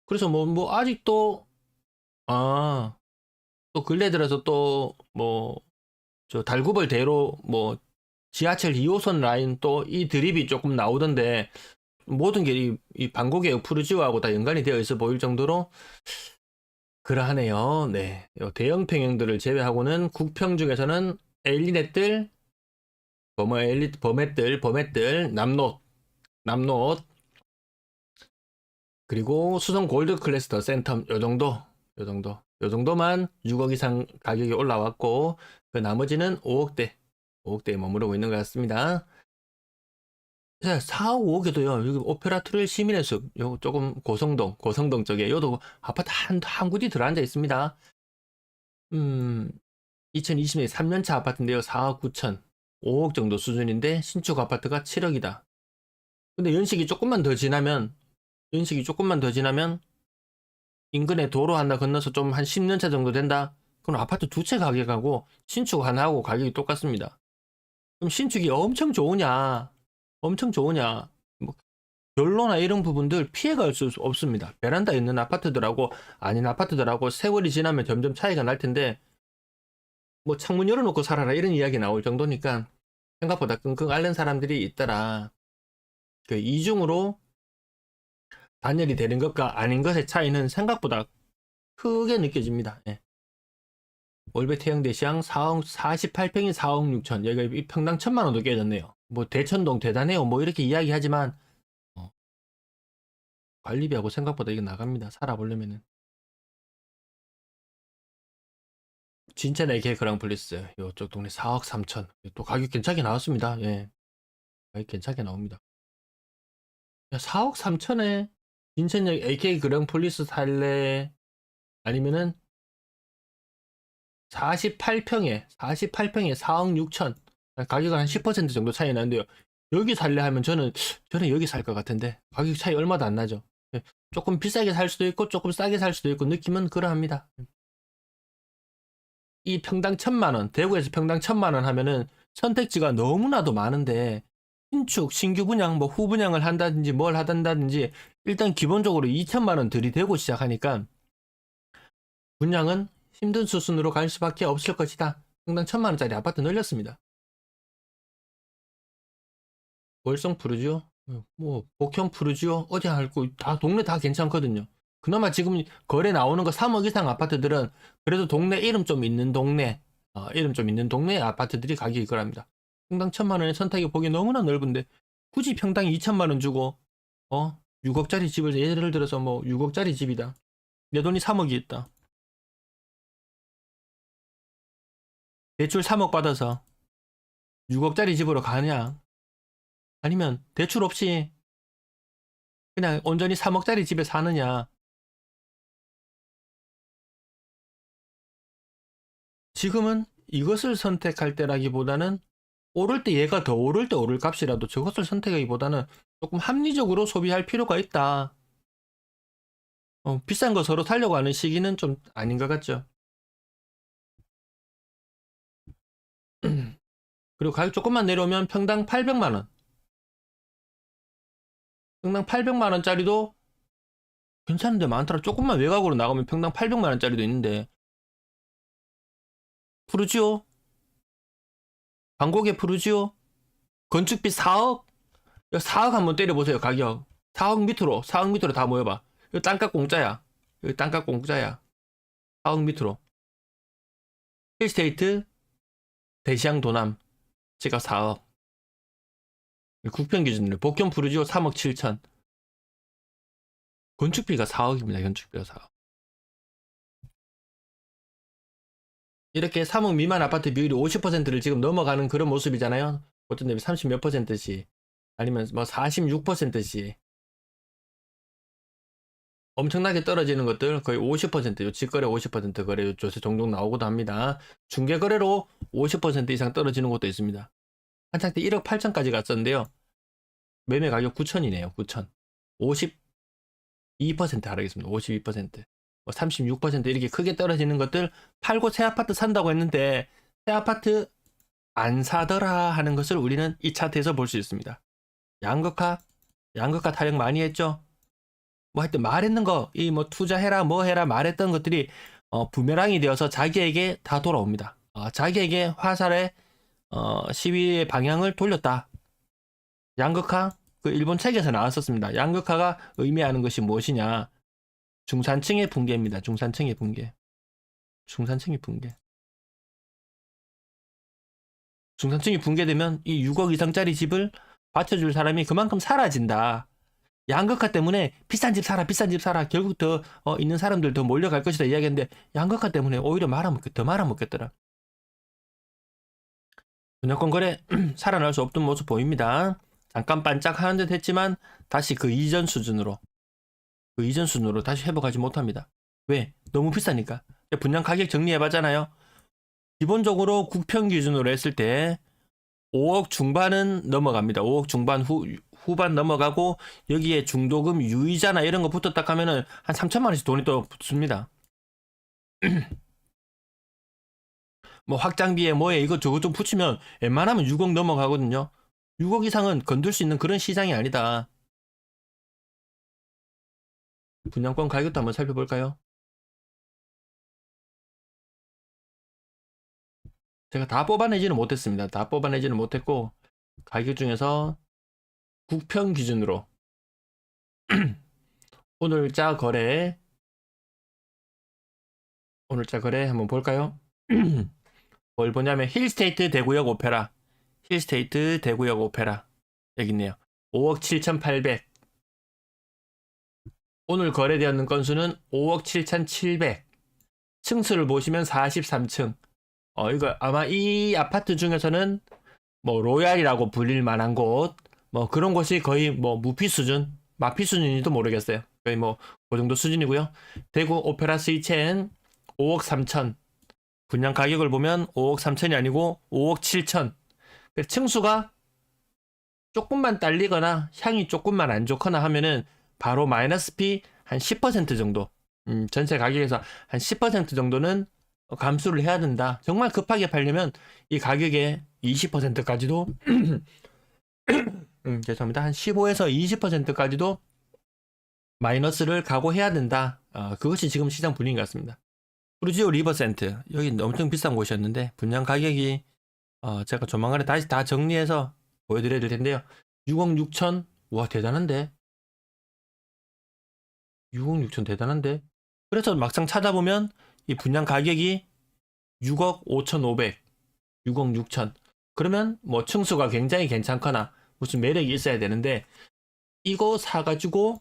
S1: 그래서 뭐 아직도 또 근래 들어서 또 뭐 저 달구벌 대로 뭐 지하철 2호선 라인 또 이 드립이 조금 나오던데, 모든 게 이 방곡의 푸르지오하고 다 연관이 되어 있어 보일 정도로 그러하네요. 네, 대형 평형들을 제외하고는 국평 중에서는 엘리넷들, 범맷들, 남롯, 그리고 수성 골드 클래스터 센텀 요 정도만 6억 이상 가격이 올라왔고, 그 나머지는 5억대에 머무르고 있는 것 같습니다. 4억 5억에도요, 여기 오페라 트릴 시민의 숲, 요 조금 고성동 쪽에, 요도 아파트 한 구디 들어앉아 있습니다. 2020년 3년차 아파트인데요, 4억 9천, 5억 정도 수준인데, 신축 아파트가 7억이다. 근데 연식이 조금만 더 지나면, 인근에 도로 하나 건너서 좀 한 10년차 정도 된다? 그럼 아파트 두 채 가격하고 신축 하나하고 가격이 똑같습니다. 그럼 신축이 엄청 좋으냐? 뭐 결로나 이런 부분들 피해갈 수 없습니다. 베란다 있는 아파트들하고 아닌 아파트들하고 세월이 지나면 점점 차이가 날 텐데, 뭐 창문 열어놓고 살아라 이런 이야기 나올 정도니까 생각보다 끙끙 앓는 사람들이 있더라. 그 이중으로 단열이 되는 것과 아닌 것의 차이는 생각보다 크게 느껴집니다. 예. 월배 태영대시장 48평인 4억 6천. 여기가 평당 1,000만 원도 깨졌네요. 뭐 대천동 대단해요. 뭐 이렇게 이야기하지만 관리비하고 생각보다 이게 나갑니다. 살아보려면은. 진짜 내 그랑플리스 이쪽 동네 4억 3천. 또 가격 괜찮게 나왔습니다. 예. 가격 괜찮게 나옵니다. 야, 4억 3천에 인천역 AK 그랑플리스 살래? 아니면은 48평에 4억 6천. 가격은 한 10% 정도 차이 나는데요. 여기 살래 하면 저는 여기 살 것 같은데 가격 차이 얼마도 안 나죠. 예, 조금 비싸게 살 수도 있고 조금 싸게 살 수도 있고 느낌은 그러합니다. 이 평당 1,000만 원, 대구에서 평당 1,000만 원 하면은 선택지가 너무나도 많은데, 신축, 신규 분양, 뭐 후분양을 한다든지 뭘 하든지 일단 기본적으로 2,000만 원 들이대고 시작하니까 분양은 힘든 수순으로 갈 수밖에 없을 것이다. 평당 1,000만 원짜리 아파트 늘렸습니다. 월성 푸르지오 뭐 복형 푸르지오 어디 할고 다 동네 다 괜찮거든요. 그나마 지금 거래 나오는 거 3억 이상 아파트들은 그래도 동네 이름 좀 있는 동네, 이름 좀 있는 동네 아파트들이 가격이 그럽니다. 평당 1,000만 원에 선택이 보기 너무나 넓은데 굳이 평당 2천만 원 주고 6억짜리 집을 예를 들어서 뭐 6억짜리 집이다. 내 돈이 3억이 있다. 대출 3억 받아서 6억짜리 집으로 가냐? 아니면 대출 없이 그냥 온전히 3억짜리 집에 사느냐? 지금은 이것을 선택할 때라기보다는 오를 때 얘가 더 오를 때 오를 값이라도 저것을 선택하기보다는 조금 합리적으로 소비할 필요가 있다. 비싼 거 서로 사려고 하는 시기는 좀 아닌 것 같죠? 그리고 가격 조금만 내려오면 평당 800만 원. 평당 800만 원짜리도 괜찮은데 많더라. 조금만 외곽으로 나가면 평당 800만 원짜리도 있는데. 푸르지오? 광고계 푸르지오? 건축비 4억? 4억 한번 때려보세요, 가격. 4억 밑으로 다 모여봐. 이거 땅값 공짜야. 이거 땅값 공짜야. 4억 밑으로. 힐스테이트, 대시양 도남. 제가 4억. 국평 기준으로. 복형 푸르지오 3억 7천. 건축비가 4억입니다, 건축비가 4억. 이렇게 3억 미만 아파트 비율이 50%를 지금 넘어가는 그런 모습이잖아요. 어떤 데는 30 몇 %씩. 아니면 뭐 46%씩. 엄청나게 떨어지는 것들 거의 50%요. 직거래 50% 거래 요새 종종 나오기도 합니다. 중개거래로 50% 이상 떨어지는 것도 있습니다. 한창 때 1억 8천까지 갔었는데요. 매매 가격 9천이네요. 9천. 52% 하락했습니다. 52%. 뭐 36% 이렇게 크게 떨어지는 것들 팔고 새 아파트 산다고 했는데 새 아파트 안 사더라 하는 것을 우리는 이 차트에서 볼 수 있습니다. 양극화 타령 많이 했죠. 뭐 하여튼 말했는 거, 이 뭐 투자해라 뭐 해라 말했던 것들이 부메랑이 되어서 자기에게 다 돌아옵니다. 자기에게 화살의 시위의 방향을 돌렸다. 양극화, 그 일본 책에서 나왔었습니다. 양극화가 의미하는 것이 무엇이냐? 중산층의 붕괴입니다. 중산층의 붕괴. 중산층이 붕괴. 중산층이 붕괴되면 이 6억 이상짜리 집을 받쳐줄 사람이 그만큼 사라진다. 양극화 때문에 비싼 집 사라, 비싼 집 사라. 결국 더 있는 사람들 더 몰려갈 것이다 이야기했는데 양극화 때문에 오히려 더 말아먹겠더라. 분양권 거래 살아날 수 없던 모습 보입니다. 잠깐 반짝하는 듯 했지만 다시 그 이전 수준으로 다시 회복하지 못합니다. 왜? 너무 비싸니까. 분양 가격 정리해봤잖아요. 기본적으로 국평 기준으로 했을 때 5억 중반은 넘어갑니다. 5억 중반 후반 넘어가고 여기에 중도금 유이자나 이런 거 붙었다 하면은 한 3천만 원씩 돈이 또 붙습니다. 뭐 확장비에 뭐에 이거 저거 좀 붙이면 웬만하면 6억 넘어가거든요. 6억 이상은 건들 수 있는 그런 시장이 아니다. 분양권 가격도 한번 살펴볼까요? 제가 다 뽑아내지는 못했습니다. 다 뽑아내지는 못했고 가격 중에서 국평 기준으로 오늘자 거래 한번 볼까요? 뭘 보냐면 힐스테이트 대구역 오페라 여기 있네요. 5억 7,800. 오늘 거래되었는 건수는 5억 7,700. 층수를 보시면 43층. 이거 아마 이 아파트 중에서는 뭐 로얄이라고 불릴 만한 곳, 뭐 그런 곳이 거의 뭐 무피 수준, 마피 수준인지도 모르겠어요. 거의 뭐 그 정도 수준이고요. 대구 오페라 스위첸 5억 3천. 분양 가격을 보면 5억 3천이 아니고 5억 7천. 층수가 조금만 딸리거나 향이 조금만 안 좋거나 하면은 바로 마이너스 피 한 10% 정도. 전체 가격에서 한 10% 정도는 감수를 해야 된다. 정말 급하게 팔려면 이 가격의 20%까지도 죄송합니다. 한 15에서 20%까지도 마이너스를 각오해야 된다. 그것이 지금 시장 분위기 같습니다. 푸르지오 리버센트 여기 엄청 비싼 곳이었는데 분양 가격이 제가 조만간에 다시 다 정리해서 보여드려야 될 텐데요. 6억 6천 와, 대단한데? 6억 6천 대단한데? 그래서 막상 찾아보면 이 분양 가격이 6억 5,500, 6억 6천. 그러면 뭐 층수가 굉장히 괜찮거나 무슨 매력이 있어야 되는데 이거 사가지고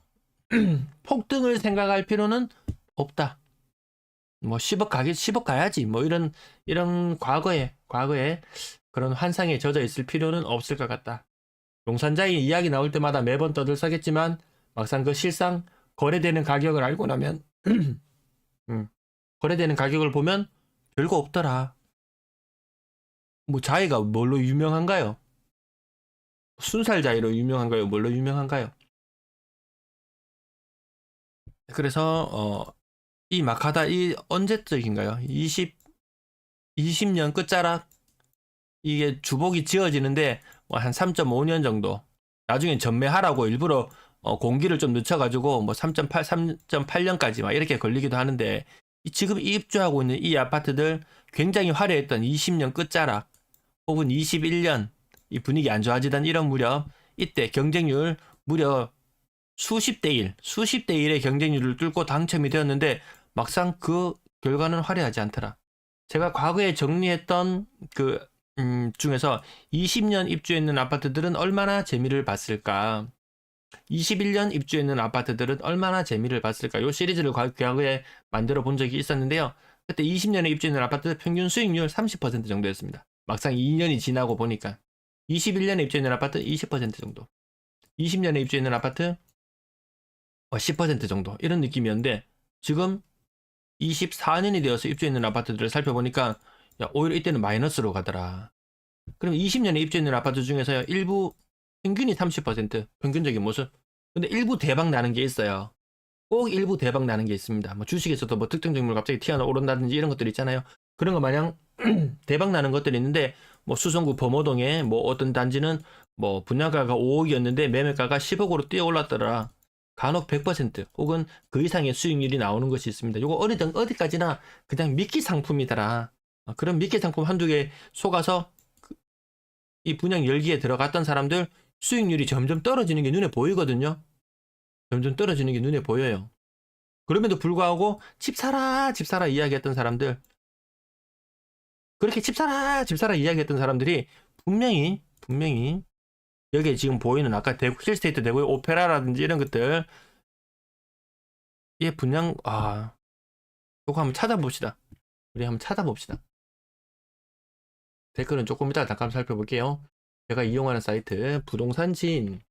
S1: 폭등을 생각할 필요는 없다. 뭐 10억 가게 10억 가야지. 뭐 이런 과거에 그런 환상에 젖어 있을 필요는 없을 것 같다. 용산자의 이야기 나올 때마다 매번 떠들썩했지만 막상 그 실상 거래되는 가격을 알고 나면 거래되는 가격을 보면 별거 없더라. 뭐 자이가 뭘로 유명한가요? 순살 자이로 유명한가요? 뭘로 유명한가요? 그래서 이 마카다 이 언제적인가요? 20년 끝자락 이게 주복이 지어지는데 뭐한 3.5년 정도. 나중에 전매하라고 일부러 공기를 좀 늦춰가지고 뭐 3.8, 3.8년까지 막 이렇게 걸리기도 하는데 지금 입주하고 있는 이 아파트들 굉장히 화려했던 20년 끝자락 혹은 21년 이 분위기 안 좋아지던 이런 무렵 이때 경쟁률 무려 수십 대 1의 경쟁률을 뚫고 당첨이 되었는데 막상 그 결과는 화려하지 않더라. 제가 과거에 정리했던 중에서 20년 입주했는 아파트들은 얼마나 재미를 봤을까? 21년 입주했는 아파트들은 얼마나 재미를 봤을까? 이 시리즈를 과거에 만들어 본 적이 있었는데요. 그때 20년에 입주했는 아파트 평균 수익률 30% 정도였습니다. 막상 2년이 지나고 보니까 21년에 입주했는 아파트 20% 정도, 20년에 입주했는 아파트 10% 정도 이런 느낌이었는데 지금 24년이 되어서 입주했는 아파트들을 살펴보니까 야, 오히려 이때는 마이너스로 가더라. 그럼 20년에 입주했는 아파트 중에서 일부 평균이 30% 평균적인 모습. 근데 일부 대박 나는 게 있어요. 꼭 일부 대박 나는 게 있습니다. 뭐 주식에서도 뭐 특정 종목 갑자기 튀어오른다든지 이런 것들 있잖아요. 그런 거 마냥 대박 나는 것들이 있는데 뭐 수성구 범호동에 뭐 어떤 단지는 뭐 분양가가 5억이었는데 매매가가 10억으로 뛰어 올랐더라. 간혹 100% 혹은 그 이상의 수익률이 나오는 것이 있습니다. 이거 어디까지나 그냥 미끼 상품이더라. 그런 미끼 상품 한두 개 속아서 이 분양 열기에 들어갔던 사람들 수익률이 점점 떨어지는 게 눈에 보이거든요. 점점 떨어지는 게 눈에 보여요. 그럼에도 불구하고 집 사라 집 사라 이야기했던 사람들, 그렇게 집 사라 집 사라 이야기했던 사람들이 분명히 여기에 지금 보이는 아까 힐스테이트 대구의 오페라라든지 이런 것들 얘 분양 이거 한번 찾아봅시다. 우리 한번 찾아봅시다. 댓글은 조금 이따 잠깐 살펴볼게요. 제가 이용하는 사이트 부동산 지인.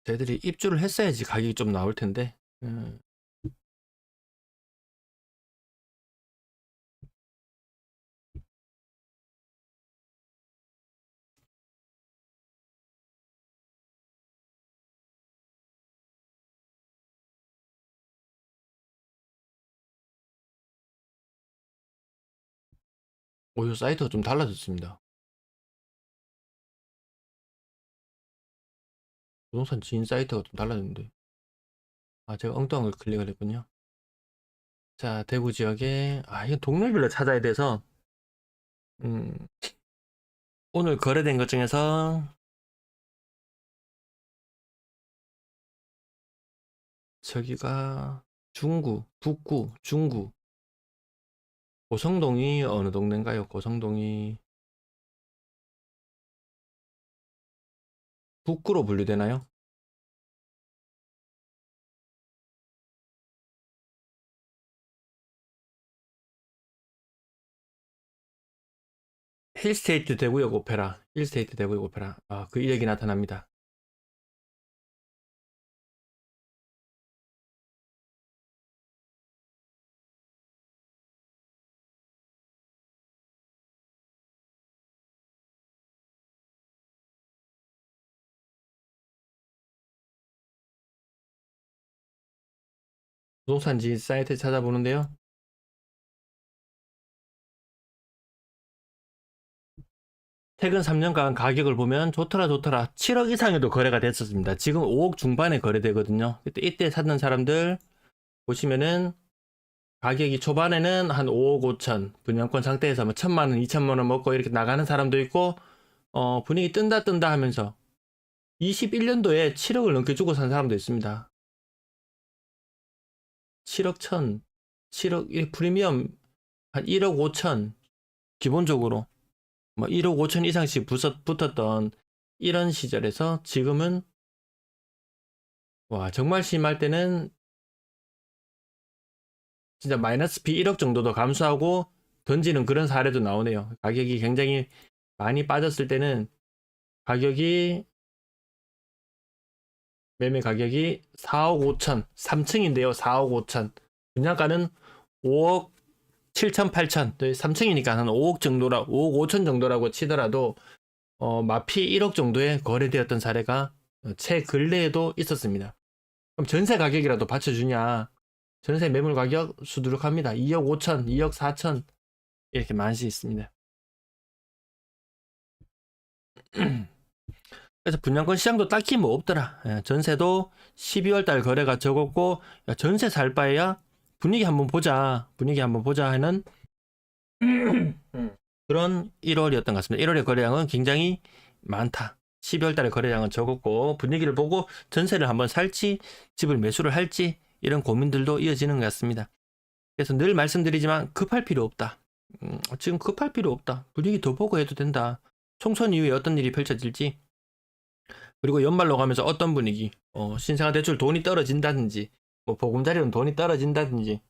S1: 쟤들이 입주를 했어야지 가격이 좀 나올 텐데. 이 사이트가 좀 달라졌습니다. 부동산 지인 사이트가 좀 달라졌는데. 제가 엉뚱한 걸 클릭을 했군요. 자, 대구 지역에, 이건 동네별로 찾아야 돼서, 음, 오늘 거래된 것 중에서, 저기가 중구, 북구, 중구, 고성동이 어느 동네인가요? 고성동이 북구로 분류되나요? 힐스테이트 대구역 오페라, 힐스테이트 대구역 오페라. 그 이력이 나타납니다. 부동산지 사이트 찾아보는데요. 최근 3년간 가격을 보면 좋더라 7억 이상에도 거래가 됐었습니다. 지금 5억 중반에 거래되거든요. 이때 샀던 사람들 보시면은 가격이 초반에는 한 5억 5천, 분양권 상태에서 뭐 1,000만 원, 2천만 원 먹고 이렇게 나가는 사람도 있고, 분위기 뜬다 하면서 21년도에 7억을 넘게 주고 산 사람도 있습니다. 7억 천, 7억, 프리미엄 한 1억 5천, 기본적으로 뭐 1억 5천 이상씩 붙었던 이런 시절에서 지금은, 와, 정말 심할 때는 진짜 마이너스 비 1억 정도도 감수하고 던지는 그런 사례도 나오네요. 가격이 굉장히 많이 빠졌을 때는 가격이, 매매 가격이 4억 5천, 3층인데요. 4억 5천. 분양가는 5억 7천, 8천. 3층이니까 한 5억 정도라, 5억 5천 정도라고 치더라도, 마피 1억 정도에 거래되었던 사례가 최 근래에도 있었습니다. 그럼 전세 가격이라도 받쳐주냐? 전세 매물 가격 수두룩합니다. 2억 5천, 2억 4천 이렇게 많이 있습니다. 그래서 분양권 시장도 딱히 뭐 없더라. 전세도 12월 달 거래가 적었고, 야, 전세 살 바에야 분위기 한번 보자. 분위기 한번 보자 하는 그런 1월이었던 것 같습니다. 1월의 거래량은 굉장히 많다. 12월 달에 거래량은 적었고, 분위기를 보고 전세를 한번 살지, 집을 매수를 할지, 이런 고민들도 이어지는 것 같습니다. 그래서 늘 말씀드리지만 급할 필요 없다. 지금 급할 필요 없다. 분위기 더 보고 해도 된다. 총선 이후에 어떤 일이 펼쳐질지, 그리고 연말로 가면서 어떤 분위기, 신생아 대출 돈이 떨어진다든지, 뭐 보금자리론 돈이 떨어진다든지,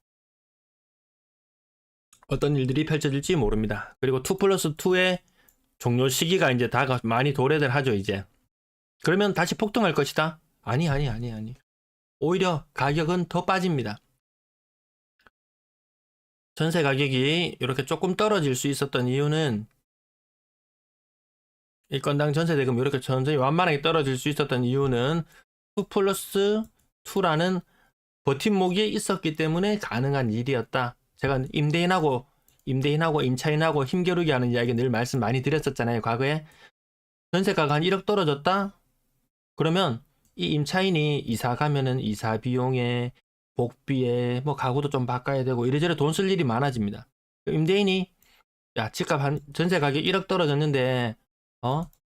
S1: 어떤 일들이 펼쳐질지 모릅니다. 그리고 2+2의 종료 시기가 이제 다 많이 도래들 하죠, 이제. 그러면 다시 폭등할 것이다? 아니. 오히려 가격은 더 빠집니다. 전세 가격이 이렇게 조금 떨어질 수 있었던 이유는, 일건당 전세 대금 이렇게 천천히 완만하게 떨어질 수 있었던 이유는 2+2라는 버팀목이 있었기 때문에 가능한 일이었다. 제가 임대인하고 임차인하고 힘겨루기 하는 이야기 늘 말씀 많이 드렸었잖아요. 과거에 전세가가 한 1억 떨어졌다? 그러면 이 임차인이 이사 가면은 이사 비용에, 복비에, 뭐 가구도 좀 바꿔야 되고 이래저래 돈 쓸 일이 많아집니다. 임대인이, 야, 집값 전세 가격 1억 떨어졌는데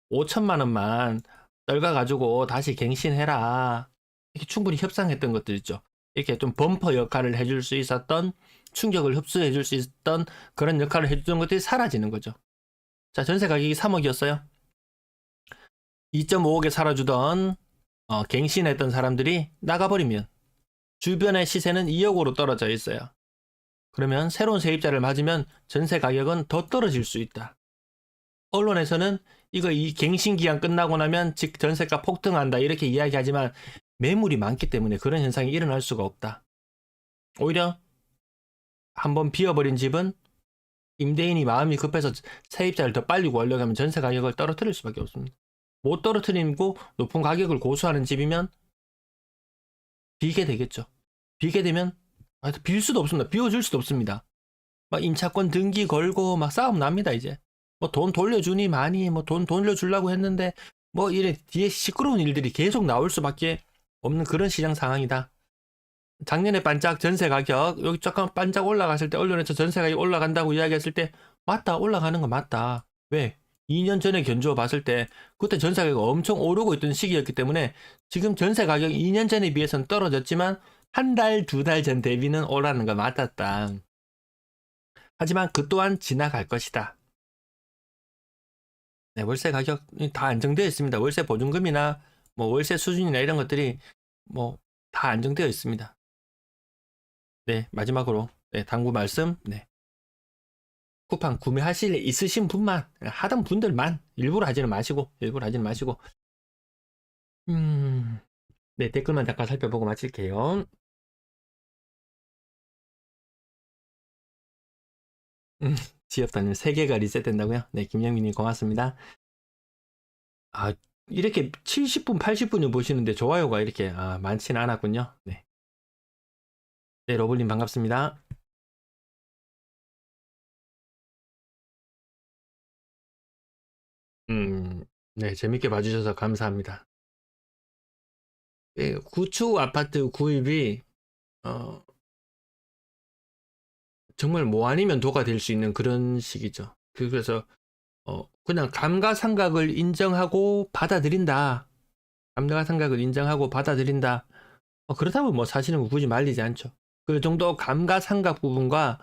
S1: 5천만 원만 떨가가지고 다시 갱신해라. 이렇게 충분히 협상했던 것들 있죠. 이렇게 좀 범퍼 역할을 해줄 수 있었던, 충격을 흡수해줄 수 있었던 그런 역할을 해주던 것들이 사라지는 거죠. 자, 전세 가격이 3억이었어요. 2.5억에 살아주던, 갱신했던 사람들이 나가버리면 주변의 시세는 2억으로 떨어져 있어요. 그러면 새로운 세입자를 맞으면 전세 가격은 더 떨어질 수 있다. 언론에서는 이 갱신 기간 끝나고 나면 즉 전세가 폭등한다 이렇게 이야기하지만 매물이 많기 때문에 그런 현상이 일어날 수가 없다. 오히려 한번 비어버린 집은 임대인이 마음이 급해서 세입자를 더 빨리 구하려고 하면 전세 가격을 떨어뜨릴 수밖에 없습니다. 못 떨어뜨리고 높은 가격을 고수하는 집이면 비게 되겠죠. 비게 되면 빌 수도 없습니다. 비워줄 수도 없습니다. 막 임차권 등기 걸고 막 싸움 납니다. 이제 뭐 돈 돌려주니 많이, 뭐 돈 돌려주려고 했는데 뭐 이래 뒤에 시끄러운 일들이 계속 나올 수밖에 없는 그런 시장 상황이다. 작년에 반짝 전세 가격 여기 잠깐 반짝 올라갔을 때 언론에서 전세 가격 올라간다고 이야기했을 때 맞다, 올라가는 거 맞다. 왜? 2년 전에 견주어 봤을 때 그때 전세 가격이 엄청 오르고 있던 시기였기 때문에 지금 전세 가격이 2년 전에 비해서는 떨어졌지만 한 달, 2달 전 대비는 오르는 거 맞았다. 하지만 그 또한 지나갈 것이다. 네, 월세 가격이 다 안정되어 있습니다. 월세 보증금이나 뭐 월세 수준이나 이런 것들이 뭐 다 안정되어 있습니다. 네, 마지막으로 당부 말씀. 네. 쿠팡 구매하실 일 있으신 분만, 하던 분들만, 일부러 하지는 마시고. 네, 댓글만 잠깐 살펴보고 마칠게요. 지엽다님 3개가 리셋된다고요? 네, 김영민님 고맙습니다. 아, 이렇게 70분, 80분을 보시는데 좋아요가 이렇게 많지는 않았군요. 네. 네, 러블님 반갑습니다. 네, 재밌게 봐주셔서 감사합니다. 네, 구축 아파트 구입이 정말 뭐 아니면 도가 될 수 있는 그런 식이죠. 그래서 그냥 감가상각을 인정하고 받아들인다. 감가상각을 인정하고 받아들인다. 그렇다면 뭐 사실은 굳이 말리지 않죠. 그 정도 감가상각 부분과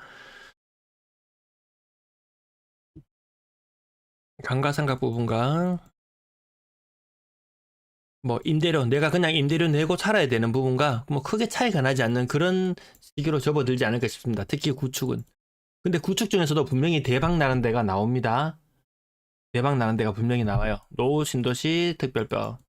S1: 뭐 임대료, 내가 그냥 임대료 내고 살아야 되는 부분과 뭐 크게 차이가 나지 않는 그런 시기로 접어들지 않을까 싶습니다. 특히 구축은. 근데 구축 중에서도 분명히 대박 나는 데가 나옵니다. 대박 나는 데가 분명히 나와요. 노후 신도시 특별법.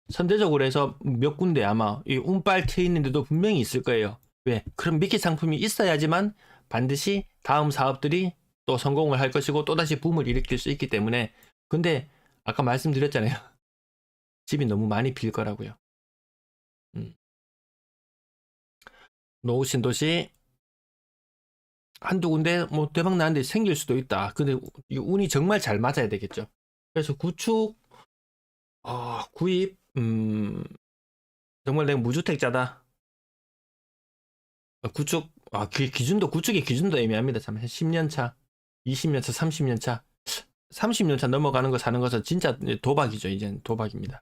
S1: 선제적으로 해서 몇 군데 아마 이 운빨 트여 있는데도 분명히 있을 거예요. 왜? 그럼 미끼 상품이 있어야지만 반드시 다음 사업들이 또 성공을 할 것이고 또다시 붐을 일으킬 수 있기 때문에. 근데 아까 말씀드렸잖아요. 집이 너무 많이 빌 거라고요. 노후 신도시 한두 군데 뭐 대박 나는데 생길 수도 있다. 근데 이 운이 정말 잘 맞아야 되겠죠. 그래서 구축 구입 정말 내가 무주택자다. 구축 기준도 구축의 기준도 애매합니다. 참 10년 차, 20년 차, 30년 차, 30년 차 넘어가는 거 사는 것은 진짜 도박이죠. 이젠 도박입니다.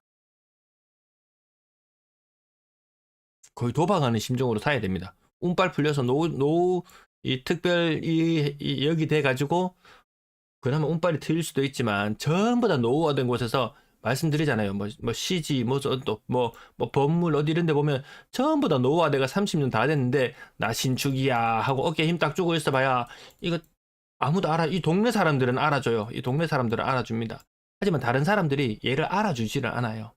S1: 거의 도박하는 심정으로 사야 됩니다. 운빨 풀려서 노후 이 특별 여기 돼 가지고 그나마 운빨이 트일 수도 있지만 전부 다 노후화된 곳에서 말씀드리잖아요. 뭐 CG, 뭐 법물 어디 이런 데 보면 전부 다 노후화돼가 30년 다 됐는데 나 신축이야 하고 어깨에 힘 딱 주고 있어봐야 이거 아무도 이 동네 사람들은 알아줘요. 이 동네 사람들은 알아줍니다. 하지만 다른 사람들이 얘를 알아주지를 않아요.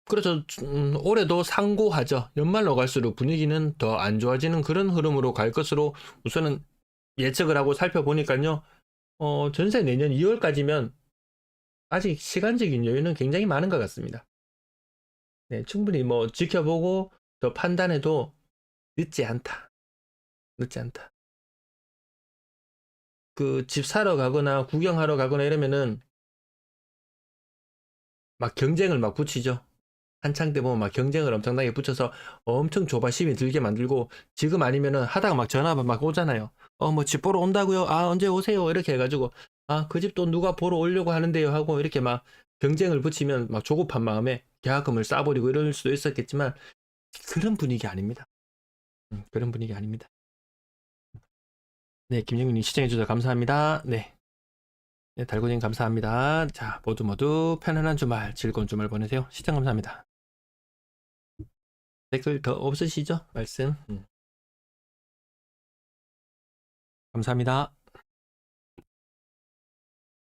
S1: 그래서 올해도 상고하죠. 연말로 갈수록 분위기는 더 안 좋아지는 그런 흐름으로 갈 것으로 우선은 예측을 하고 살펴보니까요. 전세 내년 2월까지면 아직 시간적인 여유는 굉장히 많은 것 같습니다. 네, 충분히 뭐 지켜보고 더 판단해도 늦지 않다. 늦지 않다. 그 집 사러 가거나 구경하러 가거나 이러면은 막 경쟁을 막 붙이죠. 한창 때 보면 막 경쟁을 엄청나게 붙여서 엄청 조바심이 들게 만들고 지금 아니면은 하다가 막 전화 막 오잖아요. 뭐 집 보러 온다고요? 언제 오세요? 이렇게 해가지고 그 집도 누가 보러 오려고 하는데요 하고 이렇게 막 경쟁을 붙이면 막 조급한 마음에 계약금을 싸버리고 이럴 수도 있었겠지만 그런 분위기 아닙니다. 그런 분위기 아닙니다. 네, 김영민님 시청해주셔서 감사합니다. 네. 네, 달고님 감사합니다. 자, 모두 편안한 주말, 즐거운 주말 보내세요. 시청 감사합니다. 댓글 더 없으시죠? 말씀. 감사합니다.